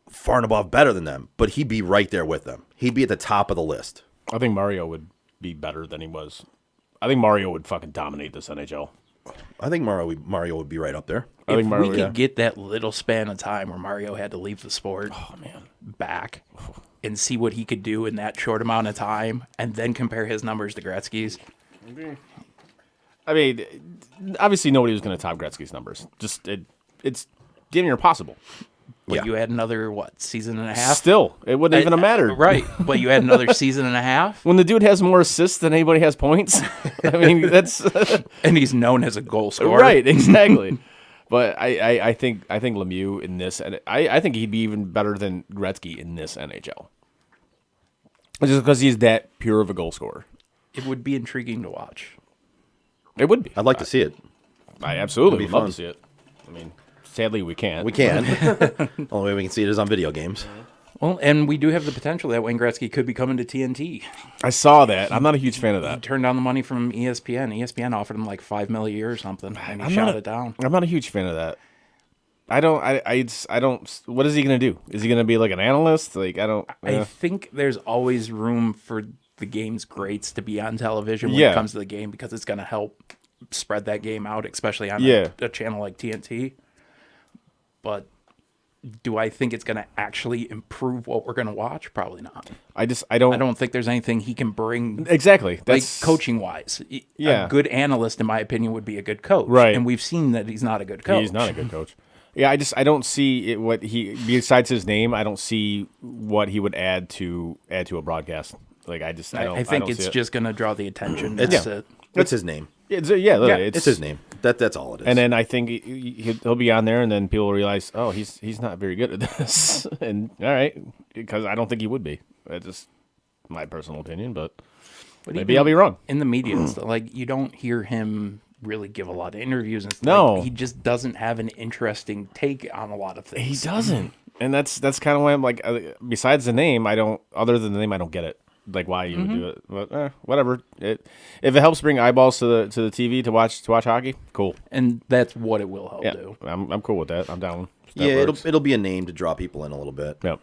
far and above better than them, but he'd be right there with them. He'd be at the top of the list. I think Mario would be better than he was. I think Mario would fucking dominate this NHL. I think Mario would be right up there. I think Mario, we could get that little span of time where Mario had to leave the sport back and see what he could do in that short amount of time and then compare his numbers to Gretzky's. I mean, obviously nobody was going to top Gretzky's numbers. It's damn near impossible. But you had another, season and a half? Still, it wouldn't even have mattered. Right, but you had another season and a half? When the dude has more assists than anybody has points, I mean, that's... and he's known as a goal scorer. Right, exactly. But I think Lemieux in this, and I think he'd be even better than Gretzky in this NHL. Just because he's that pure of a goal scorer. It would be intriguing to watch. It would be. I'd like to see it. I absolutely It'd be would love fun. to see it. I mean, sadly we can't. We can. Only way we can see it is on video games. Well, and we do have the potential that Wayne Gretzky could be coming to TNT. I saw that. I'm not a huge fan of He that. turned down the money from ESPN. ESPN offered him like $5 million a year or something, and he shot it down. I'm not a huge fan of that. I don't. What is he gonna do? Is he gonna be like an analyst? Like I don't. I think there's always room for the game's greats to be on television when Yeah. it comes to the game because it's going to help spread that game out, especially on Yeah. a channel like TNT. But do I think it's going to actually improve what we're going to watch? Probably not. I don't. I don't think there's anything he can bring. Exactly. Like That's coaching wise. Yeah. A good analyst, in my opinion, would be a good coach. Right. And we've seen that he's not a good coach. He's not a good coach. Yeah, I don't see it, what he besides his name. I don't see what he would add to a broadcast. Like I think don't see it's it. just going to draw the attention. It's, That's it. it's his name. Literally, It's his name. That's all it is. And then I think he'll be on there, and then people will realize, oh, he's not very good at this. And all right, because I don't think he would be. That's just my personal opinion, but maybe even I'll be wrong. In the media, and stuff, like you don't hear him really give a lot of interviews and stuff. No. Like, he just doesn't have an interesting take on a lot of things. He doesn't, and that's kind of why I'm like, besides the name, I don't. Other than the name, I don't get it. like why you would do it. But whatever. If it helps bring eyeballs to the TV to watch hockey, cool. And that's what it will help Yeah, do. I'm cool with that. I'm down. If that Yeah, works. it'll be a name to draw people in a little bit. Yep.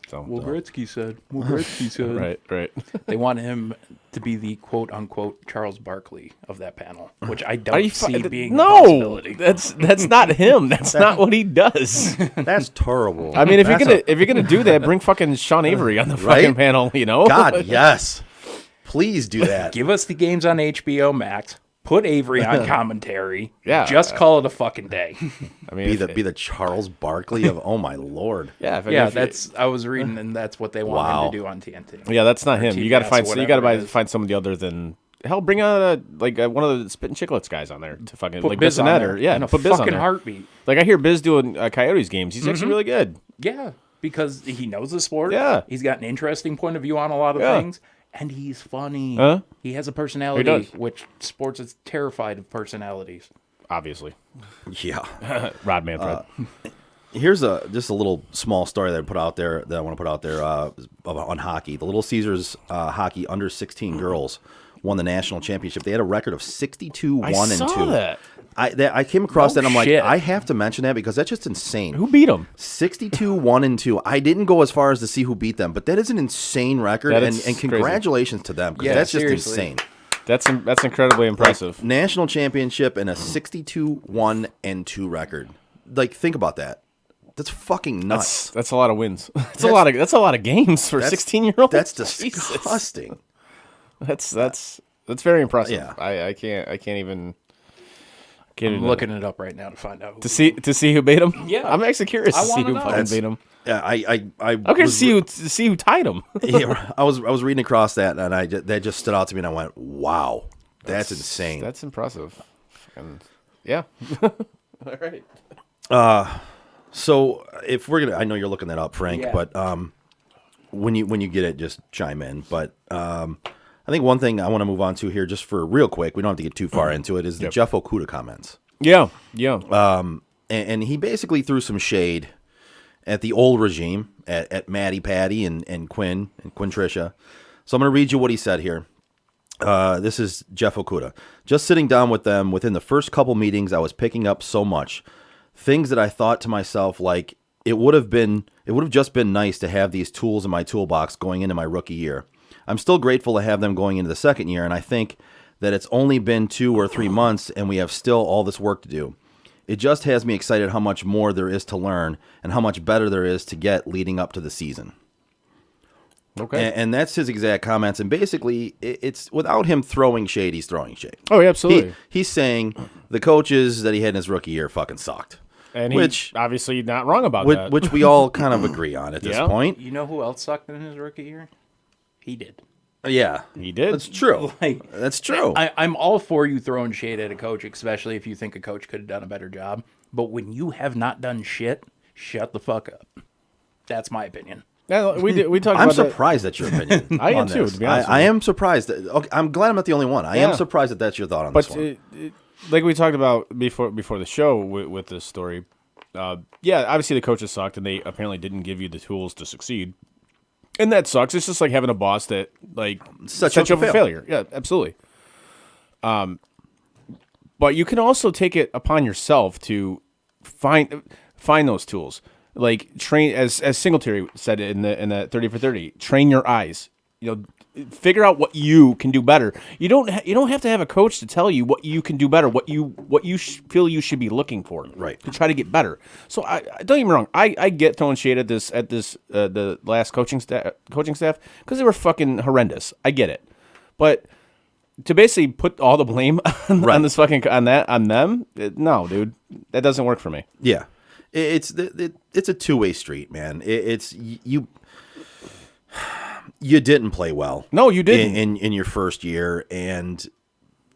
So Well, Gretzky said. Well, Gretzky said. right. They want him to be the quote unquote Charles Barkley of that panel, which I Are don't you see being a no? possibility. That's not him. That's not what he does. That's terrible. I mean, if That's you're gonna do that, bring fucking Sean Avery on the Right? fucking panel. You know? God, yes. Please do that. Give us the games on HBO Max. Put Avery on commentary. Yeah. Just call it a fucking day. I mean, Be the Charles Barkley of oh my lord. yeah. Yeah, that's I was reading, and that's what they want Wow. him to do on TNT. Yeah, that's not Or him. You got to TBS, find. You got to whatever it is. find somebody other than. Hell, bring on one of the Spittin' Chicklets guys on there to fucking Put like Biz on Bissonette there or yeah, in a put Biz on fucking there. heartbeat. Like I hear Biz doing Coyotes games. He's actually really good. Yeah, because he knows the sport. Yeah. He's got an interesting point of view on a lot of Yeah. things, and he's funny. Huh? He has a personality, does. which sports is terrified of personalities. Obviously, Yeah. Rod Manfred. Here's just a little small story that I put out there that I want to put out there on hockey. The Little Caesars hockey under 16 girls won the national championship. They had a record of 62-1 I and saw 2. that. I came across No that and I'm like, shit. I have to mention that because that's just insane. Who beat him? 62-1 and 2. I didn't go as far as to see who beat them, but that is an insane record, That and is crazy. congratulations to them because Yeah, that's just seriously. insane. That's incredibly impressive. National championship and a 62-1 and 2 record. Like, think about that. That's fucking nuts. That's a lot of wins. That's a lot of games for 16-year-olds. That's Jesus. disgusting. That's very impressive. Yeah. I can't even. I'm looking it up right now to find out. to see who beat him. Yeah. I'm actually curious I to see wanna who know. fucking beat him. Yeah, I I'm curious to see who tied him. yeah, I was reading across that and that just stood out to me and I went, wow, that's insane. That's impressive. And yeah. All right. So if we're gonna, I know you're looking that up, Frank, Yeah. but when you get it, just chime in. But I think one thing I want to move on to here, just for real quick, we don't have to get too far into it, is the Jeff Okuda comments. Yeah. And he basically threw some shade at the old regime, at Maddie Patty and Quinn Tricia. So I'm going to read you what he said here. This is Jeff Okuda. Just sitting down with them within the first couple meetings, I was picking up so much. Things that I thought to myself, like, it would have just been nice to have these tools in my toolbox going into my rookie year. I'm still grateful to have them going into the second year, and I think that it's only been 2 or 3 months, and we have still all this work to do. It just has me excited how much more there is to learn and how much better there is to get leading up to the season. Okay. And that's his exact comments. And basically, it's without him throwing shade, he's throwing shade. Oh, yeah, absolutely. He's saying the coaches that he had in his rookie year fucking sucked. And which he's obviously not wrong about which, that. which we all kind of agree on at this Yeah. point. You know who else sucked in his rookie year? He did. Yeah, he did. That's true. Like, That's true. I'm all for you throwing shade at a coach, especially if you think a coach could have done a better job. But when you have not done shit, shut the fuck up. That's my opinion. Yeah, we talked I'm about surprised that's your opinion. I am on too, this. to be honest with I you. am surprised. Okay, I'm glad I'm not the only one. I am Yeah. surprised that that's your thought on But this one. like we talked about before the show with this story, yeah, obviously the coaches sucked and they apparently didn't give you the tools to succeed, and that sucks. It's just like having a boss that like Sets you up you for up for failure. Yeah, absolutely. But you can also take it upon yourself to find those tools. Like train, as Singletary said in the 30 for 30, train your eyes. You know, figure out what you can do better. You don't have to have a coach to tell you what you can do better, what you feel you should be looking for, right, to try to get better. So I don't get me wrong, I get throwing shade at this the last coaching staff because they were fucking horrendous. I get it, but to basically put all the blame on this fucking on them, no, dude, that doesn't work for me. Yeah, it's a two-way street, man. It's you didn't play well. No, you didn't in your first year, and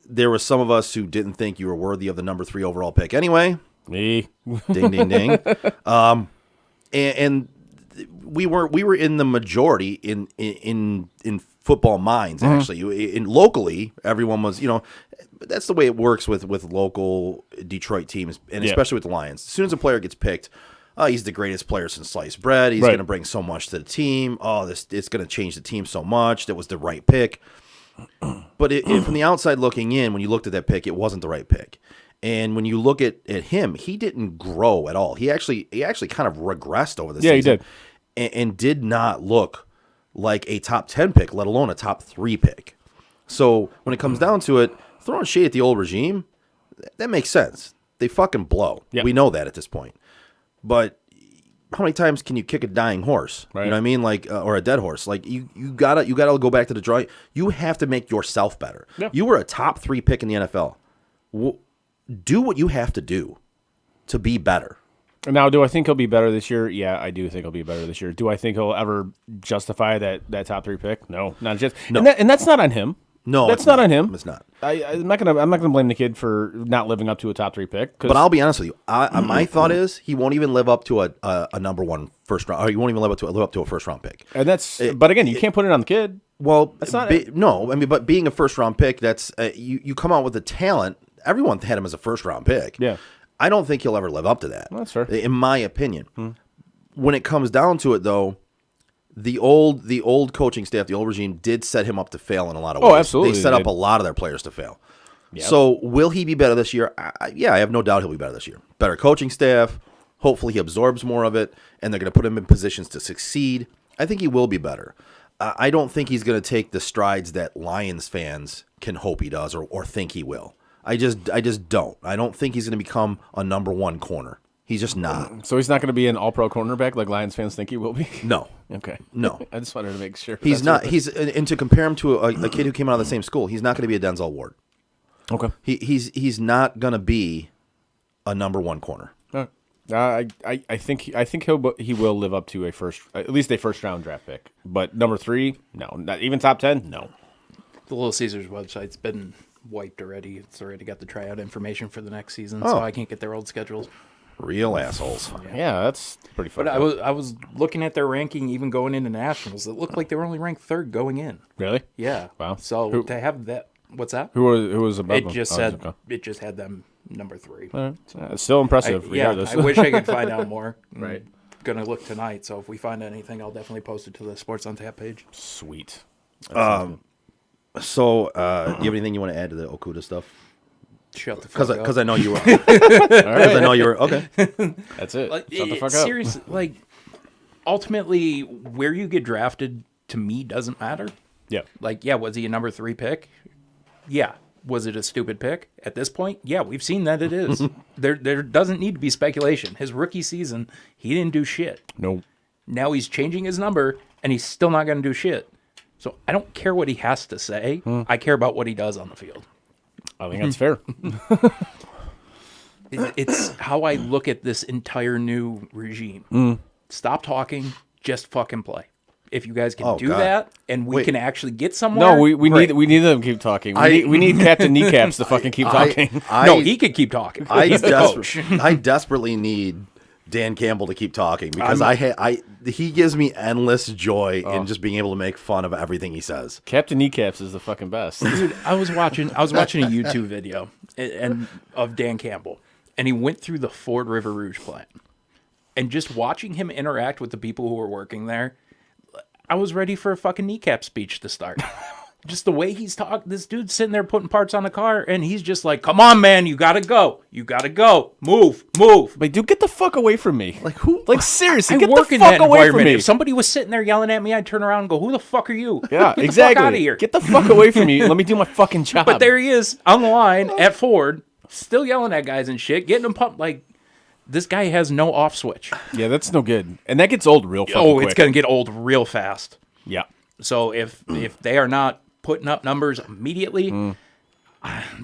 there was some of us who didn't think you were worthy of the number 3 overall pick. Anyway, me, ding ding ding. And we were in the majority in football minds. Mhm. Actually, locally, everyone was. You know, that's the way it works with local Detroit teams, and Yeah. especially with the Lions. As soon as a player gets picked, oh, he's the greatest player since sliced bread. He's Right. going to bring so much to the team. Oh, it's going to change the team so much. That was the right pick. But from the outside looking in, when you looked at that pick, it wasn't the right pick. And when you look at him, he didn't grow at all. He actually kind of regressed over the season. Yeah, he did. And did not look like a top 10 pick, let alone a top 3 pick. So when it comes down to it, throwing shade at the old regime, that makes sense. They fucking blow. Yeah. We know that at this point. But how many times can you kick a dying horse? Right. You know what I mean? Like, or a dead horse. Like you gotta go back to the drawing. You have to make yourself better. Yeah. You were a top 3 pick in the NFL. Do what you have to do to be better. Now, do I think he'll be better this year? Yeah, I do think he'll be better this year. Do I think he'll ever justify that top 3 pick? No, not just. No. And that's not on him. No, that's it's not on him. It's not. I'm not gonna blame the kid for not living up to a top 3 pick. But I'll be honest with you. My thought is he won't even live up to a number 1 first round, or he won't even live up to a first round pick. And that's. But again, you can't put it on the kid. Well, that's not. No, I mean, but being a first round pick, that's you come out with the talent. Everyone had him as a first round pick. Yeah. I don't think he'll ever live up to that. That's fair. In my opinion. When it comes down to it, though, the old coaching staff, the old regime, did set him up to fail in a lot of ways. Oh, absolutely. They set they up did. a lot of their players to fail. Yep. So will he be better this year? Yeah, I have no doubt he'll be better this year. Better coaching staff. Hopefully he absorbs more of it, and they're going to put him in positions to succeed. I think he will be better. I don't think he's going to take the strides that Lions fans can hope he does or think he will. I just don't. I don't think he's going to become a number 1 corner. He's just not. So he's not going to be an all-pro cornerback like Lions fans think he will be? No. Okay. No. I just wanted to make sure. He's not. And to compare him to a kid who came out of the same school, he's not going to be a Denzel Ward. Okay. He's not going to be a number 1 corner. I think he will live up to at least a first round draft pick. But number 3, no. Not even top 10, no. The Little Caesars website's been wiped already. It's already got the tryout information for the next season, so I can't get their old schedules. Real assholes. Yeah, that's pretty funny. But I was looking at their ranking, even going into nationals. It looked like they were only ranked 3rd going in. Really? Yeah. Wow. So to have that, what's that? Who was above It them? just Oh, said okay. it just had them number 3. It's still impressive. Regardless. I wish I could find out more. Right. Gonna look tonight. So if we find anything, I'll definitely post it to the Sports on Tap page. Sweet. So, do you have anything you want to add to the Okuda stuff? Shut the fuck up. Because I know you were. Because I know you were. Okay. That's it. Like, Shut the fuck up. seriously, like, ultimately, where you get drafted to me doesn't matter. Yeah. Like, yeah, was he a number 3 pick? Yeah. Was it a stupid pick? At this point, yeah, we've seen that it is. There doesn't need to be speculation. His rookie season, he didn't do shit. No. Now he's changing his number, and he's still not going to do shit. So I don't care what he has to say. I care about what he does on the field. I think that's fair. It's how I look at this entire new regime. Stop talking, just fucking play. If you guys can do God. that, and we can actually get somewhere. No, we great. need them to keep talking. We need Captain Kneecaps to fucking keep talking. No, he could keep talking. He's the coach. I desperately need Dan Campbell to keep talking because he gives me endless joy in just being able to make fun of everything he says. Captain Kneecaps is the fucking best. Dude, I was watching a YouTube video and of Dan Campbell, and he went through the Ford River Rouge plant, and just watching him interact with the people who were working there, I was ready for a fucking kneecap speech to start. Just the way he's talking, this dude's sitting there putting parts on the car, and he's just like, "Come on, man, you gotta go, move." Like, dude, get the fuck away from me. Like who? Like seriously, I get work the in fuck that away from environment. me. If somebody was sitting there yelling at me, I'd turn around and go, "Who the fuck are you? Yeah, Get exactly. the fuck out of here." Get the fuck away from me. Let me do my fucking job. But there he is on the line at Ford, still yelling at guys and shit, getting them pumped. Like, this guy has no off switch. Yeah, that's no good, and that gets old real fucking quick. It's gonna get old real fast. Yeah. So if they are not putting up numbers immediately,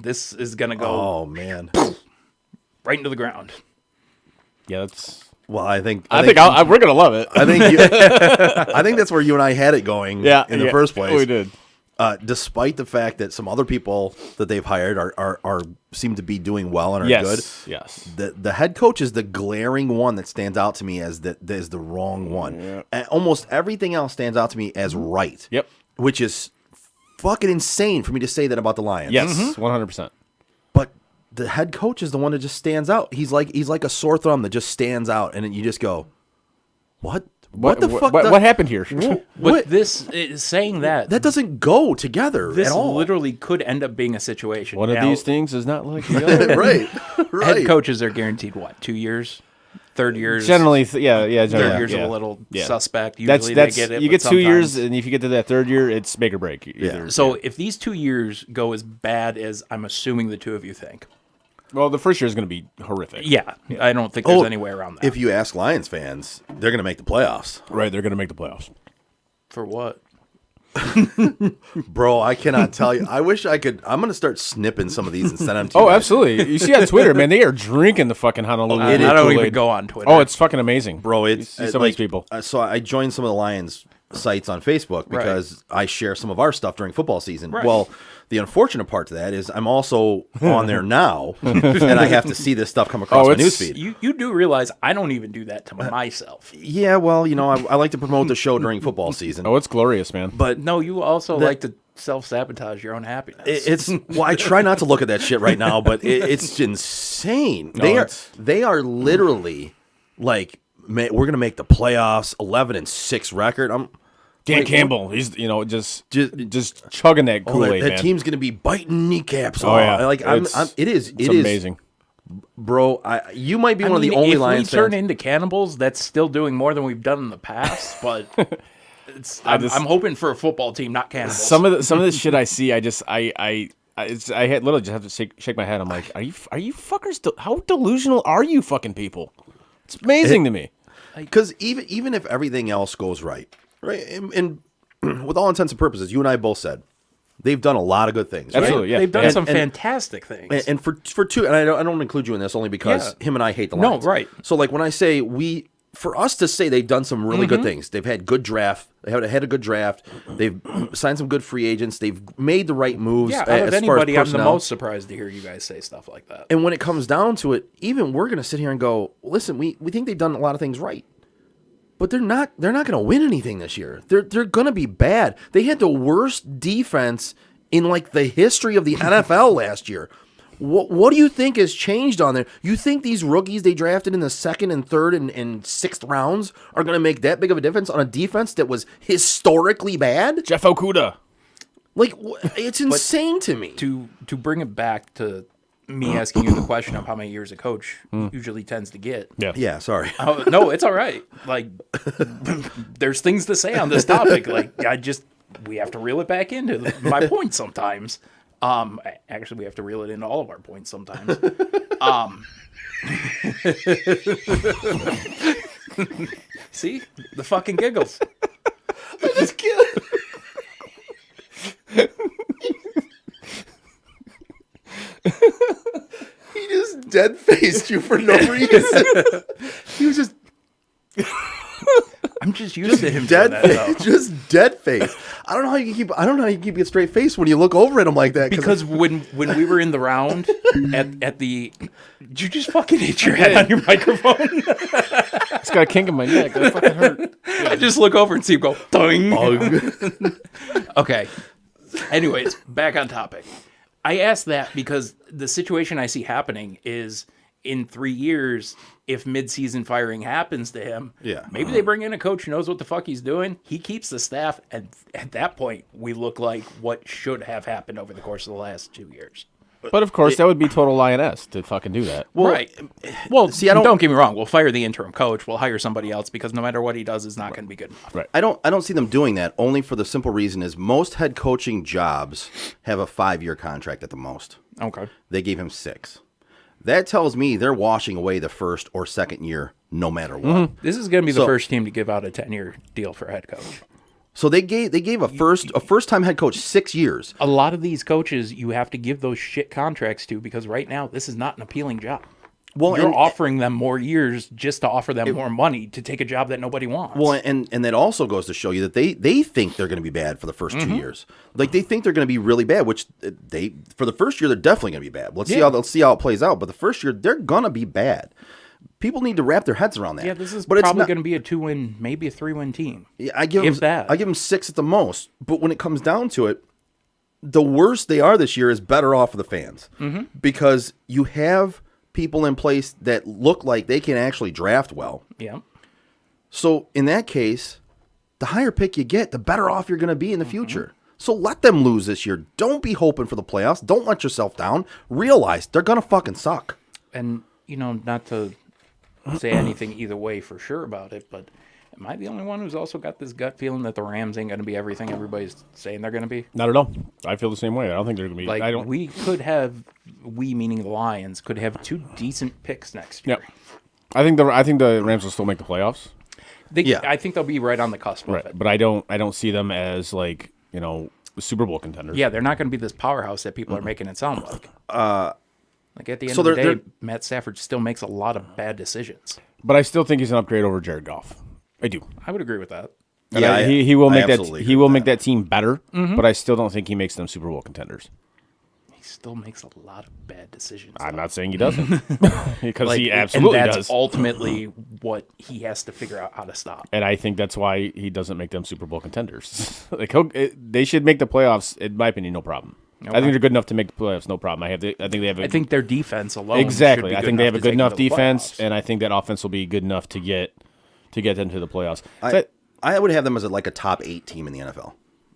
this is gonna go. Oh man. Right into the ground. Yeah, that's. Well, I think we're gonna love it. I think I think that's where you and I had it going. In the first place, we did. Despite the fact that some other people that they've hired are seem to be doing well and are good. Yes. The head coach is the glaring one that stands out to me as that is the wrong one. Yeah. And almost everything else stands out to me as right. Yep. Which is fucking insane for me to say that about the Lions. Yes, 100%. But the head coach is the one that just stands out. He's like a sore thumb that just stands out, and you just go, what? What the fuck? What happened here? But this is saying that doesn't go together this at all. Literally could end up being a situation. One of Now, these things is not like the other. right. Head coaches are guaranteed what? 2 years, third years. Generally, yeah. Third year's yeah. a little Yeah. suspect. Usually That's they get it. you but get 2 years, sometimes- and if you get to that third year, it's make or break. Either. So if these 2 years go as bad as I'm assuming the two of you think, well, the first year is going to be horrific. yeah, I don't think there's any way around that. If you ask Lions fans, they're going to make the playoffs. Right, they're going to make the playoffs. For what? Bro, I cannot tell you. I wish I could. I'm going to start snipping some of these and send them to you. Oh, guys. absolutely. You see on Twitter, man, they are drinking the fucking Honolulu. I don't Kool-Aid. even go on Twitter. Oh, it's fucking amazing, Bro, You it's see some of these people. So I joined some of the Lions sites on Facebook because I share some of our stuff during football season. Right. Well, the unfortunate part to that is I'm also on there now, and I have to see this stuff come across my newsfeed. You do realize I don't even do that to myself. Yeah, well, I like to promote the show during football season. Oh, it's glorious, man. But No, you also like to self-sabotage your own happiness. it's well, I try not to look at that shit right now, but it's insane. They are literally like, we're gonna make the playoffs, 11-6 record. Dan Campbell, he's just chugging that Kool-Aid, that man. team's gonna be biting kneecaps. Oh, yeah. Like it is amazing, bro. You might be I one mean, of the only if Lions we turn fans. into cannibals, that's still doing more than we've done in the past. But I'm hoping for a football team, not cannibals. Some of the shit I see, I had literally just have to shake my head. I'm like, are you fuckers? How delusional are you, fucking people? It's amazing to me. Because even if everything else goes right, and with all intents and purposes, you and I both said they've done a lot of good things. Right? Absolutely, yeah. They've done And- some and- fantastic things. And for two, and I don't include you in this only because him and I hate the No, Lions. right. So like when I say for us to say they've done some really Mm-hmm. good things, they've had good draft. They have had a good draft. They've signed some good free agents. They've made the right moves. yeah, out as of far as anybody, I'm the personnel. most surprised to hear you guys say stuff like that. And when it comes down to it, even we're going to sit here and go, listen, we think they've done a lot of things right. But they're not going to win anything this year. They're going to be bad. They had the worst defense in like the history of the NFL last year. What do you think has changed on there? You think these rookies they drafted in the second and third and sixth rounds are going to make that big of a difference on a defense that was historically bad? Jeff Okuda. Like, it's insane to me. To bring it back to me asking you the question of how many years a coach usually tends to get. Yeah, sorry. No, it's all right. Like, there's things to say on this topic. Like, we have to reel it back into my point sometimes. Actually, we have to reel it into all of our points sometimes. See? The fucking giggles. I just can't. He just dead faced you for no reason. He was just I'm just used to him dead doing that, face, though. just dead face. I don't know how you keep a straight face when you look over at him like that. Because when we were in the round at the, did you just fucking hit your head on your microphone? It's got a kink in my neck. That fucking hurt. I just look over and see him go, ding. Okay. Anyways, back on topic. I asked that because the situation I see happening is in 3 years, if mid-season firing happens to him, maybe they bring in a coach who knows what the fuck he's doing. He keeps the staff, and at that point, we look like what should have happened over the course of the last 2 years. But of course, that would be total lioness to fucking do that. Right. Well, see, I don't get me wrong. We'll fire the interim coach. We'll hire somebody else because no matter what he does, is not going to be good enough. Right. I don't see them doing that only for the simple reason is most head coaching jobs have a 5-year contract at the most. Okay. They gave him 6. That tells me they're washing away the first or second year no matter what. This is going to be the first team to give out a 10-year deal for a head coach. So they gave a first time head coach 6 years. A lot of these coaches you have to give those shit contracts to because right now this is not an appealing job. Well, you're and- offering them more years just to offer them more money to take a job that nobody wants. Well, and that also goes to show you that they think they're going to be bad for the first 2 years. Like they think they're going to be really bad, which they for the first year they're definitely going to be bad. Let's see how it plays out. But the first year they're going to be bad. People need to wrap their heads around that. Yeah, this is but probably it's going to be a 2-win, maybe a 3-win team. Yeah, I give them 6 at the most. But when it comes down to it, the worse they are this year is better off for the fans because you have people in place that look like they can actually draft well. Yeah. So in that case, the higher pick you get, the better off you're going to be in the future. So let them lose this year. Don't be hoping for the playoffs. Don't let yourself down. Realize they're going to fucking suck. And, not to say anything either way for sure about it, but am I the only one who's also got this gut feeling that the Rams ain't going to be everything everybody's saying they're going to be? Not at all. I feel the same way. I don't think they're going to be. Like, I don't. we could have, meaning the Lions, could have 2 decent picks next year. Yep. I think the Rams will still make the playoffs. I think they'll be right on the cusp of it. But I don't see them as like Super Bowl contenders. Yeah, they're not going to be this powerhouse that people are making it sound like. Like at the end So of the they're- day, Matt Stafford still makes a lot of bad decisions. But I still think he's an upgrade over Jared Goff. I do. I would agree with that. And Yeah, he will I make that absolutely he agree will with make that team better. But I still don't think he makes them Super Bowl contenders. He still makes a lot of bad decisions. I'm not saying he doesn't, because he and absolutely that's does. ultimately what he has to figure out how to stop. And I think that's why he doesn't make them Super Bowl contenders. They should make the playoffs. In my opinion, no problem. I think they're good enough to make the playoffs, no problem. I think they have. I think their defense alone. Exactly. should be I good think they have a to good take enough them to the defense, playoffs. and I think that offense will be good enough to get them to the playoffs. I would have them as like a top 8 team in the NFL.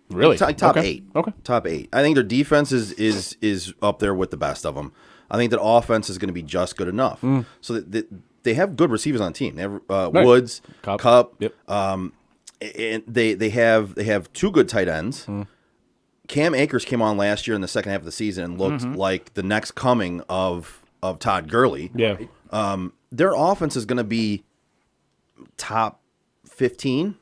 Really? Top Okay. 8. Okay. Top 8. I think their defense is up there with the best of them. I think that offense is going to be just good enough. So that they have good receivers on the team. They have Woods, Cup. Yep. And they have 2 good tight ends. Cam Akers came on last year in the second half of the season and looked like the next coming of Todd Gurley. Yeah. Their offense is going to be top 15,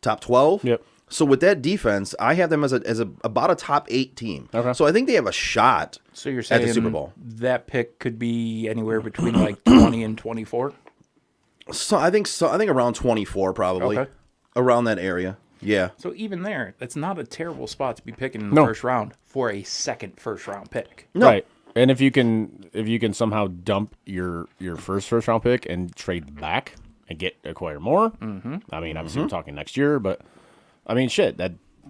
top 12. Yep. So with that defense, I have them as about a top 8 team. Okay. So I think they have a shot So you're saying at the Super Bowl. that pick could be anywhere between like 20 and 24? So I think around 24 probably. Okay. Around that area. Yeah. So even there, that's not a terrible spot to be picking in the No. first round for a second first-round pick. No. Right. And if you can somehow dump your first round pick and trade back and acquire more, I mean, obviously we're talking next year, but I mean, shit,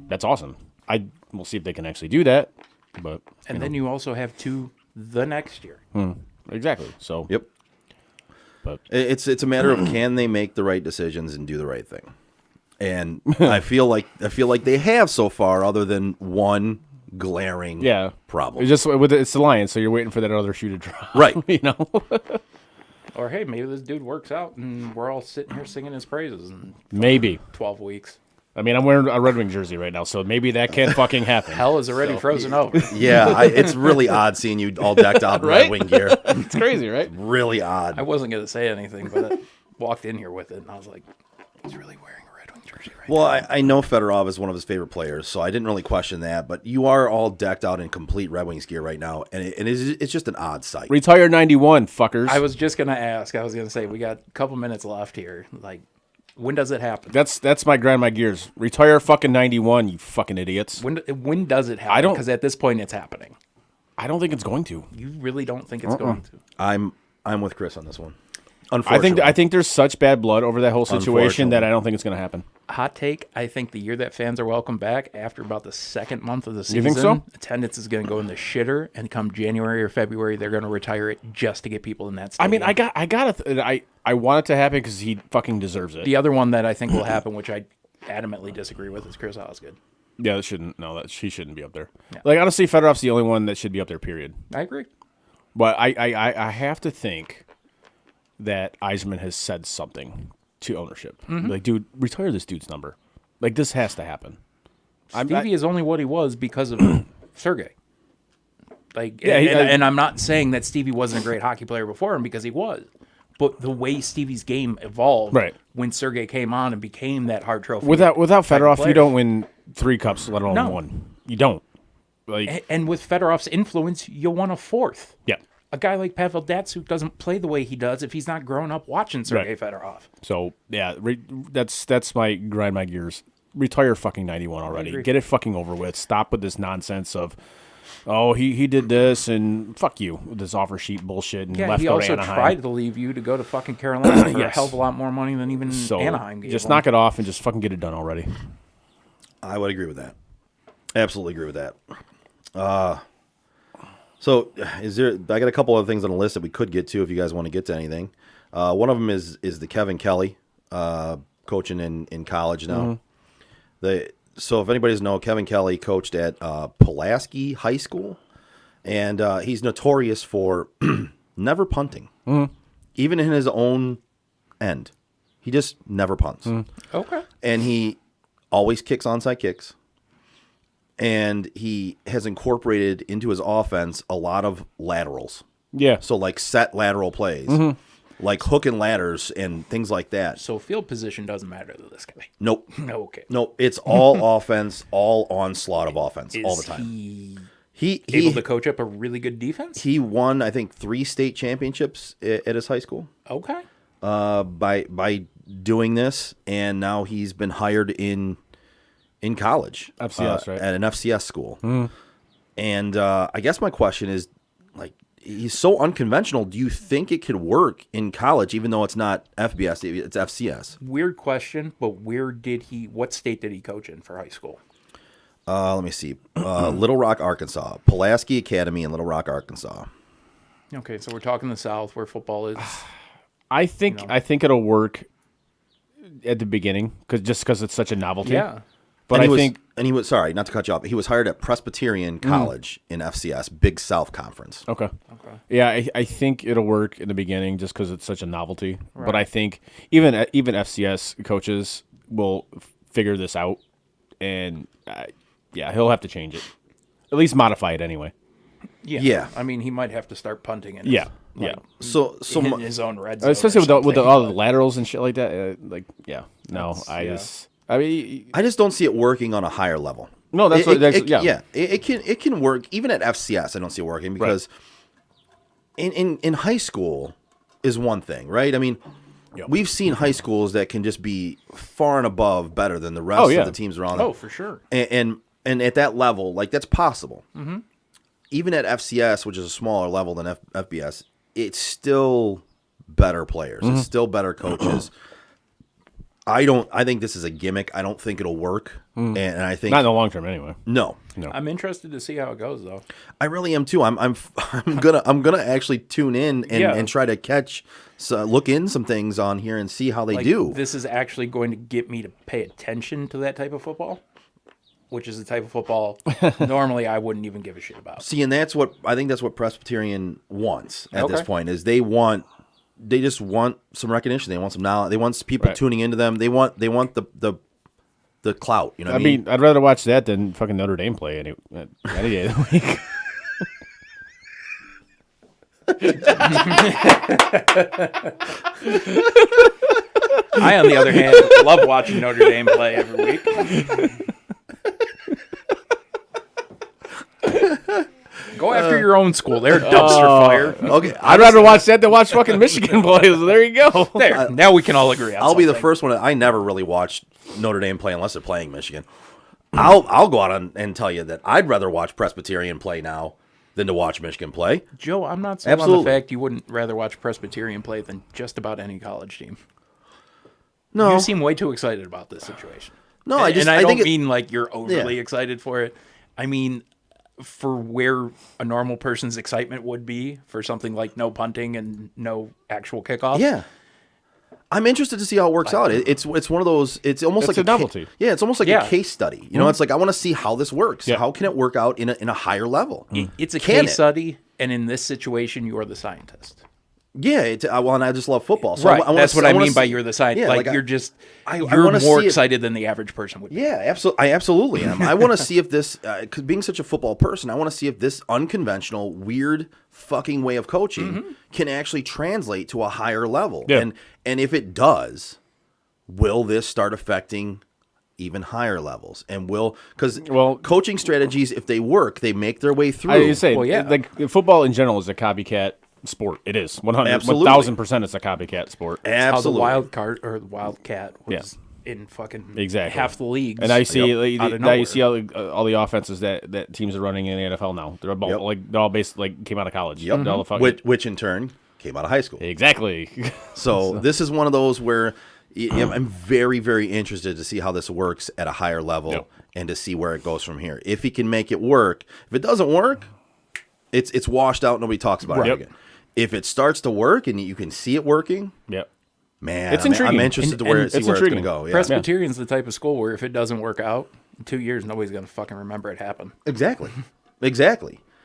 that's awesome. We'll see if they can actually do that, but And then you also have 2 the next year. exactly. So Yep. But It's a matter of can they make the right decisions and do the right thing. And I feel like they have so far, other than one glaring problem. It's the Lions, so you're waiting for that other shoe to drop, Right. Or hey, maybe this dude works out and we're all sitting here singing his praises in Maybe 12 weeks. I mean, I'm wearing a Red Wing jersey right now, so maybe that can't fucking happen. Hell is already frozen over. Yeah, it's really odd seeing you all decked out in Right? Red Wing gear. It's crazy, right? Really odd. I wasn't going to say anything, but I walked in here with it and I was like, he's really wearing a Red Wing jersey right Well, I know Fedorov is one of his favorite players, so I didn't really question that. But you are all decked out in complete Red Wings gear right now, and it's just an odd sight. Retire 91, fuckers. I was just going to ask. I was going to say, we got a couple minutes left here. Like, when does it happen? That's my grind my gears. Retire fucking 91, you fucking idiots. When does it happen? I don't- Because at this point, it's happening. I don't think it's going to. You really don't think it's going to? I'm with Chris on this one. Unfortunately, I think there's such bad blood over that whole situation that I don't think it's going to happen. Hot take, I think the year that fans are welcome back, after about the second month of the season, You think so? attendance is going to go in the shitter, and come January or February, they're going to retire it just to get people in that I stadium. mean, I want it to happen because he fucking deserves it. The other one that I think will happen, which I adamantly disagree with, is Chris Osgood. Yeah, she shouldn't be up there. Yeah. Like, honestly, Fedorov's the only one that should be up there, period. I agree. But I have to think that Eisman has said something to ownership. Like, dude, retire this dude's number. Like, this has to happen. Stevie is only what he was because of Sergey. Like, Yeah, and I'm not saying that Stevie wasn't a great hockey player before him, because he was. But the way Stevie's game evolved when Sergey came on and became that hard trophy. Without Fedorov, player. you don't win 3 cups, let alone No. 1. You don't. Like, And with Fedorov's influence, you won a 4th. yeah. A guy like Pavel Datsyuk doesn't play the way he does if he's not grown up watching Sergey Fedorov. So yeah, that's my grind my gears. Retire fucking 91 already. Get it fucking over with. Stop with this nonsense of, oh, he did this and fuck you with this offer sheet bullshit and Yeah, left he go to also Anaheim. tried to leave you to go to fucking Carolina for a Yes. hell of a lot more money than even So Anaheim gave just him. knock it off and just fucking get it done already. I would agree with that. Absolutely agree with that. So I got a couple other things on the list that we could get to if you guys want to get to anything. One of them is the Kevin Kelly, coaching in college now. So if anybody doesn't know, Kevin Kelly coached at Pulaski High School, and he's notorious for never punting, even in his own end. He just never punts. Okay. And he always kicks onside kicks. And he has incorporated into his offense a lot of laterals. Yeah. So like set lateral plays, like hook and ladders and things like that. So field position doesn't matter to this guy. Nope. Okay. Nope. It's all offense, all onslaught of offense all the time. He able to coach up a really good defense? He won, I think, 3 state championships at his high school. Okay. By doing this, and now he's been hired in college, FCS, right? At an FCS school. And I guess my question is, like, he's so unconventional. Do you think it could work in college, even though it's not FBS, it's FCS? Weird question, but what state did he coach in for high school? Let me see. Little Rock, Arkansas. Pulaski Academy in Little Rock, Arkansas. Okay, so we're talking the South where football is. I think it'll work at the beginning because it's such a novelty. Yeah. But he was sorry, not to cut you off. He was hired at Presbyterian College in FCS, Big South Conference. Okay. Yeah, I think it'll work in the beginning just because it's such a novelty. Right. But I think even FCS coaches will figure this out, and he'll have to change it, at least modify it anyway. Yeah. I mean, he might have to start punting it. Yeah. So in his own red zone, especially with all the laterals and shit like that. I just don't see it working on a higher level. No, it can work even at FCS. I don't see it working because in high school is one thing, right? I mean, we've seen high schools that can just be far and above better than the rest of the teams around them. Oh, for sure. And at that level, like, that's possible. Even at FCS, which is a smaller level than FBS, it's still better players. It's still better coaches. I think this is a gimmick. I don't think it'll work. And I think not in the long term anyway. No. I'm interested to see how it goes though. I really am too. I'm gonna actually tune in and try to look in some things on here and see how they do. This is actually going to get me to pay attention to that type of football, which is the type of football normally I wouldn't even give a shit about. See, and that's what Presbyterian wants at this point is they just want some recognition. They want some knowledge. They want people tuning into them. They want the clout. You know what I mean? I'd rather watch that than fucking Notre Dame play any day of the week. I, on the other hand, love watching Notre Dame play every week. Go after your own school. They're dumpster fire. Okay, I'd rather watch that than watch fucking Michigan play. So there you go. There. Now we can all agree on I'll be the first one. I never really watched Notre Dame play unless they're playing Michigan. I'll go out and tell you that I'd rather watch Presbyterian play now than to watch Michigan play. Joe, I'm not sold on the fact you wouldn't rather watch Presbyterian play than just about any college team. No. You seem way too excited about this situation. No, I think don't mean like you're overly excited for it. I mean, for where a normal person's excitement would be for something like no punting and no actual kickoff. Yeah. I'm interested to see how it works out. It's one of those. It's almost like a novelty. It's almost like a case study. You know, it's like I want to see how this works. Yeah. How can it work out in a higher level? It's a case study, and in this situation, you are the scientist. Yeah, and I just love football. So right, that's what I mean by you're the scientist. Yeah, you're more excited than the average person would be. Yeah, absolutely. I absolutely am. I want to see if this, cause being such a football person, I want to see if this unconventional, weird, fucking way of coaching can actually translate to a higher level. Yeah. And if it does, will this start affecting even higher levels? And because coaching strategies, if they work, they make their way through. I say, like football in general is a copycat sport. It is 1,000%. It's a copycat sport. Absolutely. How the Wildcat was in fucking half the leagues. And I see now you see all the offenses that teams are running in the NFL now. They're all basically came out of college. Yep. Mm-hmm. Which in turn came out of high school. Exactly. So this is one of those where I'm very, very interested to see how this works at a higher level Yep. and to see where it goes from here. If he can make it work, if it doesn't work, it's washed out. Nobody talks about it Yep. again. If it starts to work and you can see it working, Yep. man, It's I'm intriguing. interested to And see it's where it's going to intriguing. go. Yeah. Presbyterian's the type of school where if it doesn't work out in 2 years, nobody's gonna fucking remember it happened. Exactly.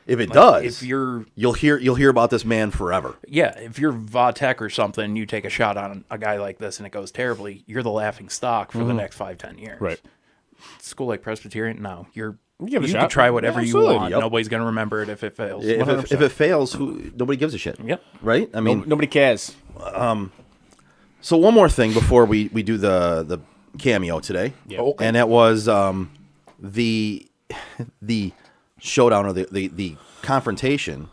If it does, If you're you'll hear about this man forever. if you're Vatek or something, you take a shot on a guy like this and it goes terribly, you're the laughing stock for the next 5-10 years. Right. School like Presbyterian, no, give it a you can shot. try whatever Yeah, you absolutely. want. Yep. Nobody's gonna remember it if it fails. If it fails, nobody gives a shit. Yep. Right? I mean, Nobody cares. so one more thing before we do the cameo today. Yeah. Okay. And that was the showdown or the confrontation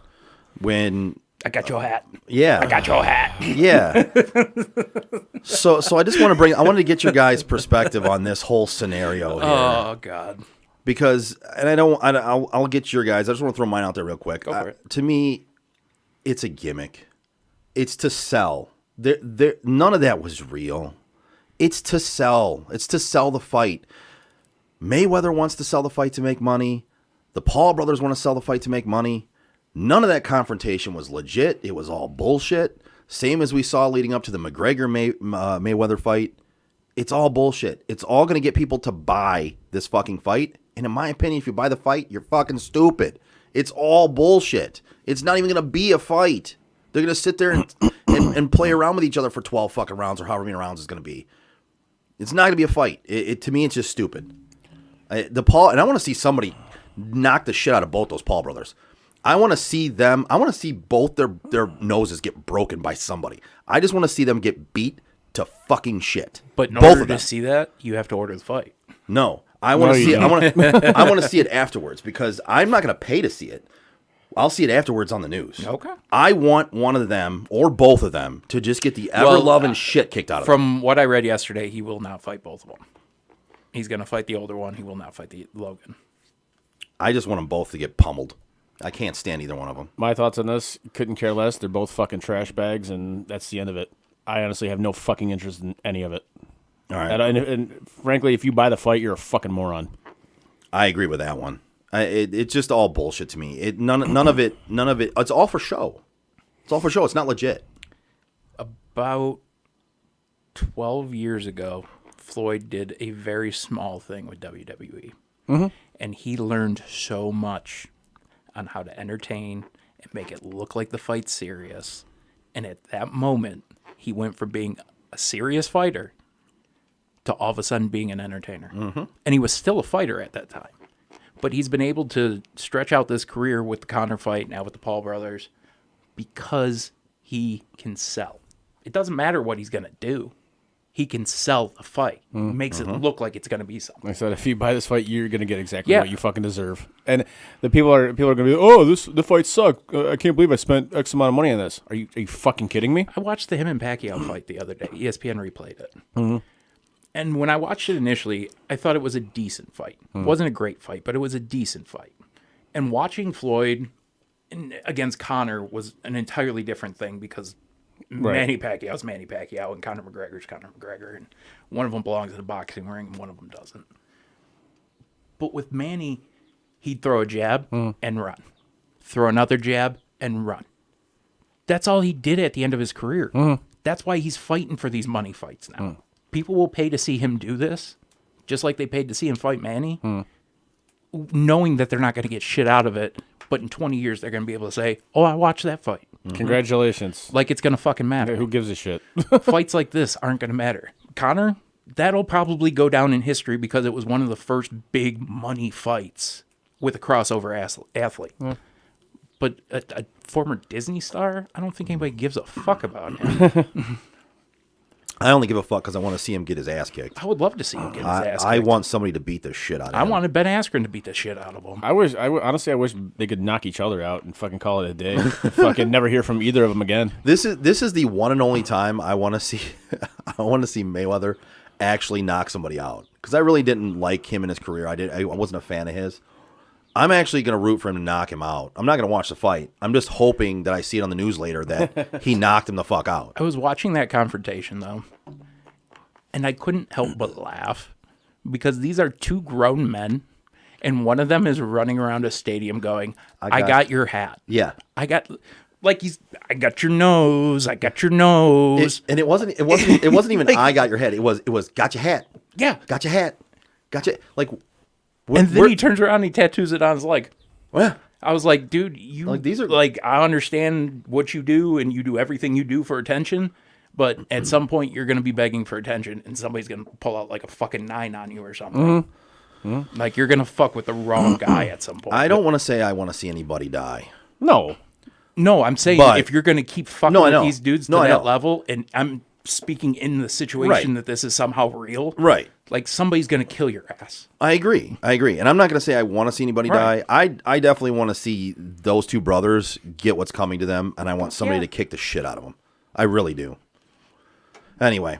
when I got your hat. yeah. I got your hat. Yeah. So I just want to I wanted to get your guys' perspective on this whole scenario here. Oh God. Because I'll get your guys. I just want to throw mine out there real quick. Go for it. To me, it's a gimmick. It's to sell. None of that was real. It's to sell. It's to sell the fight. Mayweather wants to sell the fight to make money. The Paul brothers want to sell the fight to make money. None of that confrontation was legit. It was all bullshit. Same as we saw leading up to the McGregor Mayweather fight. It's all bullshit. It's all going to get people to buy this fucking fight. And in my opinion, if you buy the fight, you're fucking stupid. It's all bullshit. It's not even going to be a fight. They're going to sit there and play around with each other for 12 fucking rounds or however many rounds it's going to be. It's not going to be a fight. To me, it's just stupid. And I want to see somebody knock the shit out of both those Paul brothers. I want to see them. I want to see both their noses get broken by somebody. I just want to see them get beat to fucking shit. But in both order of them. to see that, you have to order the fight. No, I want to you see. don't. I want to see it afterwards because I'm not going to pay to see it. I'll see it afterwards on the news. Okay. I want one of them or both of them to just get the ever-loving shit kicked out of them. From what I read yesterday, he will not fight both of them. He's going to fight the older one. He will not fight the Logan. I just want them both to get pummeled. I can't stand either one of them. My thoughts on this, couldn't care less. They're both fucking trash bags, and that's the end of it. I honestly have no fucking interest in any of it. All right. And frankly, if you buy the fight, you're a fucking moron. I agree with that one. It's just all bullshit to me. None of it. It's all for show. It's all for show. It's not legit. About 12 years ago, Floyd did a very small thing with WWE. Mm-hmm. And he learned so much on how to entertain and make it look like the fight's serious. And at that moment, he went from being a serious fighter to all of a sudden being an entertainer. Mm-hmm. And he was still a fighter at that time. But he's been able to stretch out this career with the Conor fight, now with the Paul brothers, because he can sell. It doesn't matter what he's going to do. He can sell the fight. Makes it look like it's going to be something. Like I said, if you buy this fight, you're gonna get exactly Yeah. what you fucking deserve. And the people are gonna be, oh, the fight sucked. I can't believe I spent X amount of money on this. Are you fucking kidding me? I watched the him and Pacquiao fight the other day. ESPN replayed it. And when I watched it initially, I thought it was a decent fight. It wasn't a great fight, but it was a decent fight. And watching Floyd against Conor was an entirely different thing because Manny Pacquiao's Manny Pacquiao and Conor McGregor's Conor McGregor. And one of them belongs in a boxing ring and one of them doesn't. But with Manny, he'd throw a jab and run. Throw another jab and run. That's all he did at the end of his career. That's why he's fighting for these money fights now. People will pay to see him do this, just like they paid to see him fight Manny, knowing that they're not going to get shit out of it. But in 20 years, they're going to be able to say, oh, I watched that fight. Congratulations. Like it's going to fucking matter. Who gives a shit? Fights like this aren't going to matter. Conor, that'll probably go down in history because it was one of the first big money fights with a crossover athlete. But a former Disney star, I don't think anybody gives a fuck about him. I only give a fuck because I want to see him get his ass kicked. I would love to see him get his ass kicked. I want somebody to beat the shit out of him. I wanted Ben Askren to beat the shit out of him. Honestly, I wish they could knock each other out and fucking call it a day. Fucking never hear from either of them again. This is the one and only time I want to see Mayweather actually knock somebody out because I really didn't like him in his career. I wasn't a fan of his. I'm actually going to root for him to knock him out. I'm not going to watch the fight. I'm just hoping that I see it on the news later that he knocked him the fuck out. I was watching that confrontation, though, and I couldn't help but laugh because these are two grown men, and one of them is running around a stadium going, I got your hat. Yeah. I got your nose. I got your nose. And it wasn't even Like- I got your hat. It was got your hat. Yeah. Got your hat. Got your like. And then he turns around and he tattoos it on his leg. Well, I was like, dude, you Like, these are- like, I understand what you do and you do everything you do for attention, but at some point you're going to be begging for attention and somebody's going to pull out like a fucking 9 on you or something. Like you're going to fuck with the wrong guy at some point. I don't want to say I want to see anybody die. No. No, I'm saying But- if you're going to keep fucking No, I with know. these dudes to No, I that know. level, and I'm speaking in the situation Right. that this is somehow real, Right. like somebody's going to kill your ass. I agree. And I'm not going to say I want to see anybody Right. die. I definitely want to see those two brothers get what's coming to them, and I want somebody Yeah. to kick the shit out of them. I really do. Anyway,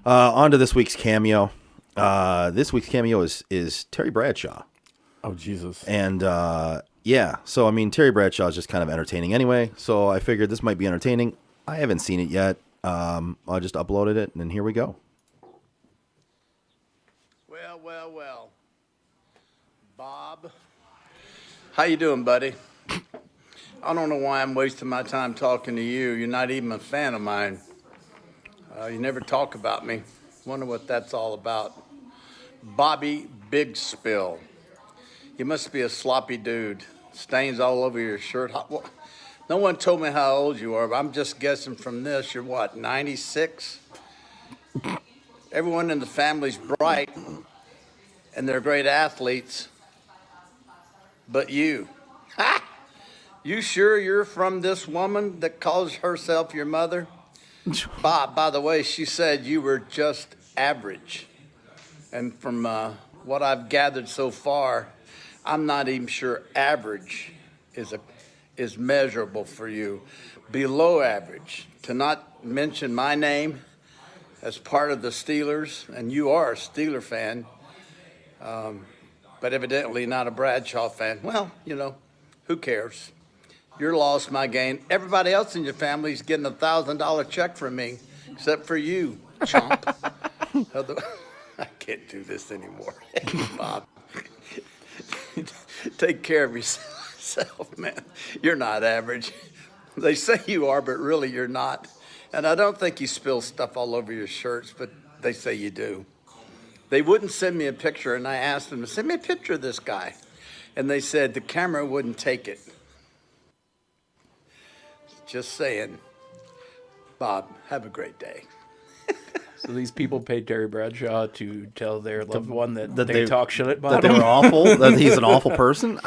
on to this week's cameo. This week's cameo is Terry Bradshaw. Oh, Jesus. And yeah, so I mean, Terry Bradshaw is just kind of entertaining anyway, so I figured this might be entertaining. I haven't seen it yet. I just uploaded it, and here we go. Well. Bob, how you doing, buddy? I don't know why I'm wasting my time talking to you. You're not even a fan of mine. You never talk about me. Wonder what that's all about. Bobby Big Spill. You must be a sloppy dude. Stains all over your shirt. No one told me how old you are, but I'm just guessing from this. You're what, 96? Everyone in the family's bright, and they're great athletes. But you. Ha! You sure you're from this woman that calls herself your mother? Bob, by the way, she said you were just average. And from what I've gathered so far, I'm not even sure average is measurable for you. Below average. To not mention my name as part of the Steelers, and you are a Steeler fan, but evidently not a Bradshaw fan. Well, you know, who cares? You're lost, my gain. Everybody else in your family is getting a $1,000 check from me, except for you, chump. I can't do this anymore. Bob, take care of yourself, man. You're not average. They say you are, but really you're not. And I don't think you spill stuff all over your shirts, but they say you do. They wouldn't send me a picture, and I asked them to send me a picture of this guy. And they said the camera wouldn't take it. Just saying. Bob, have a great day. So these people paid Terry Bradshaw to tell their loved one that That they talk shit about that they him. were awful, that he's an awful person.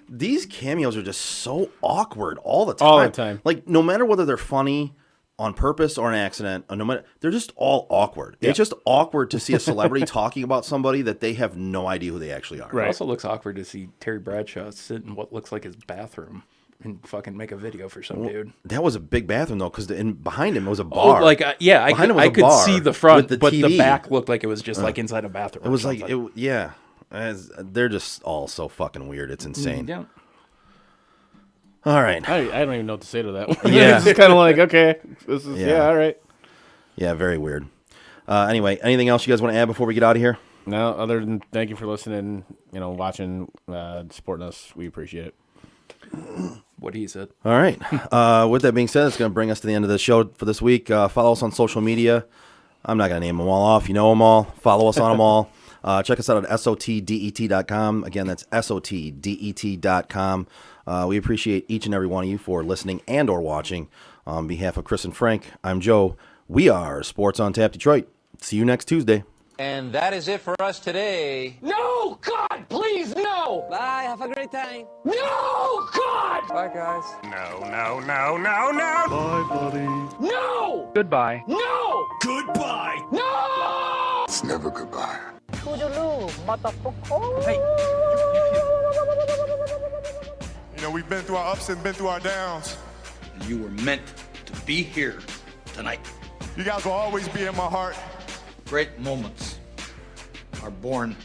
These cameos are just so awkward all the time. All the time. Like, no matter whether they're funny on purpose or an accident, or no matter, they're just all awkward. Yeah. It's just awkward to see a celebrity talking about somebody that they have no idea who they actually are. It also looks awkward to see Terry Bradshaw sit in what looks like his bathroom and fucking make a video for some dude. That was a big bathroom though, because behind him was a bar. Oh, like Behind him was I a could bar see the front, with but the TV. back looked like it was just like inside a bathroom. It or was like something. yeah. They're just all so fucking weird. It's insane. Yeah. All right. I don't even know what to say to that one. Yeah. It's just kind of like, okay, this is, yeah, all right. Yeah, very weird. Anyway, anything else you guys want to add before we get out of here? No, other than thank you for listening, watching, supporting us. We appreciate it. What he said. All right. With that being said, it's going to bring us to the end of the show for this week. Follow us on social media. I'm not going to name them all off. You know them all. Follow us on them all. Check us out at sotdet.com. Again, that's sotdet.com. We appreciate each and every one of you for listening and or watching. On behalf of Chris and Frank, I'm Joe. We are Sports on Tap Detroit. See you next Tuesday. And that is it for us today. No, God, please, no. Bye. Have a great time. No, God. Bye, guys. No. Bye, buddy. No. Goodbye. No. Goodbye. No. It's never goodbye. You know, we've been through our ups and been through our downs. You were meant to be here tonight. You guys will always be in my heart. Great moments are born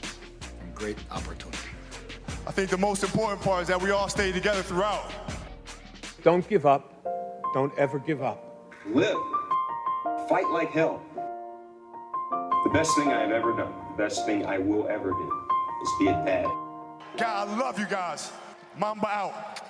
from great opportunity. I think the most important part is that we all stay together throughout. Don't give up. Don't ever give up. Live. Fight like hell. The best thing I have ever done, the best thing I will ever do, is be a dad. God, I love you guys. Mamba out.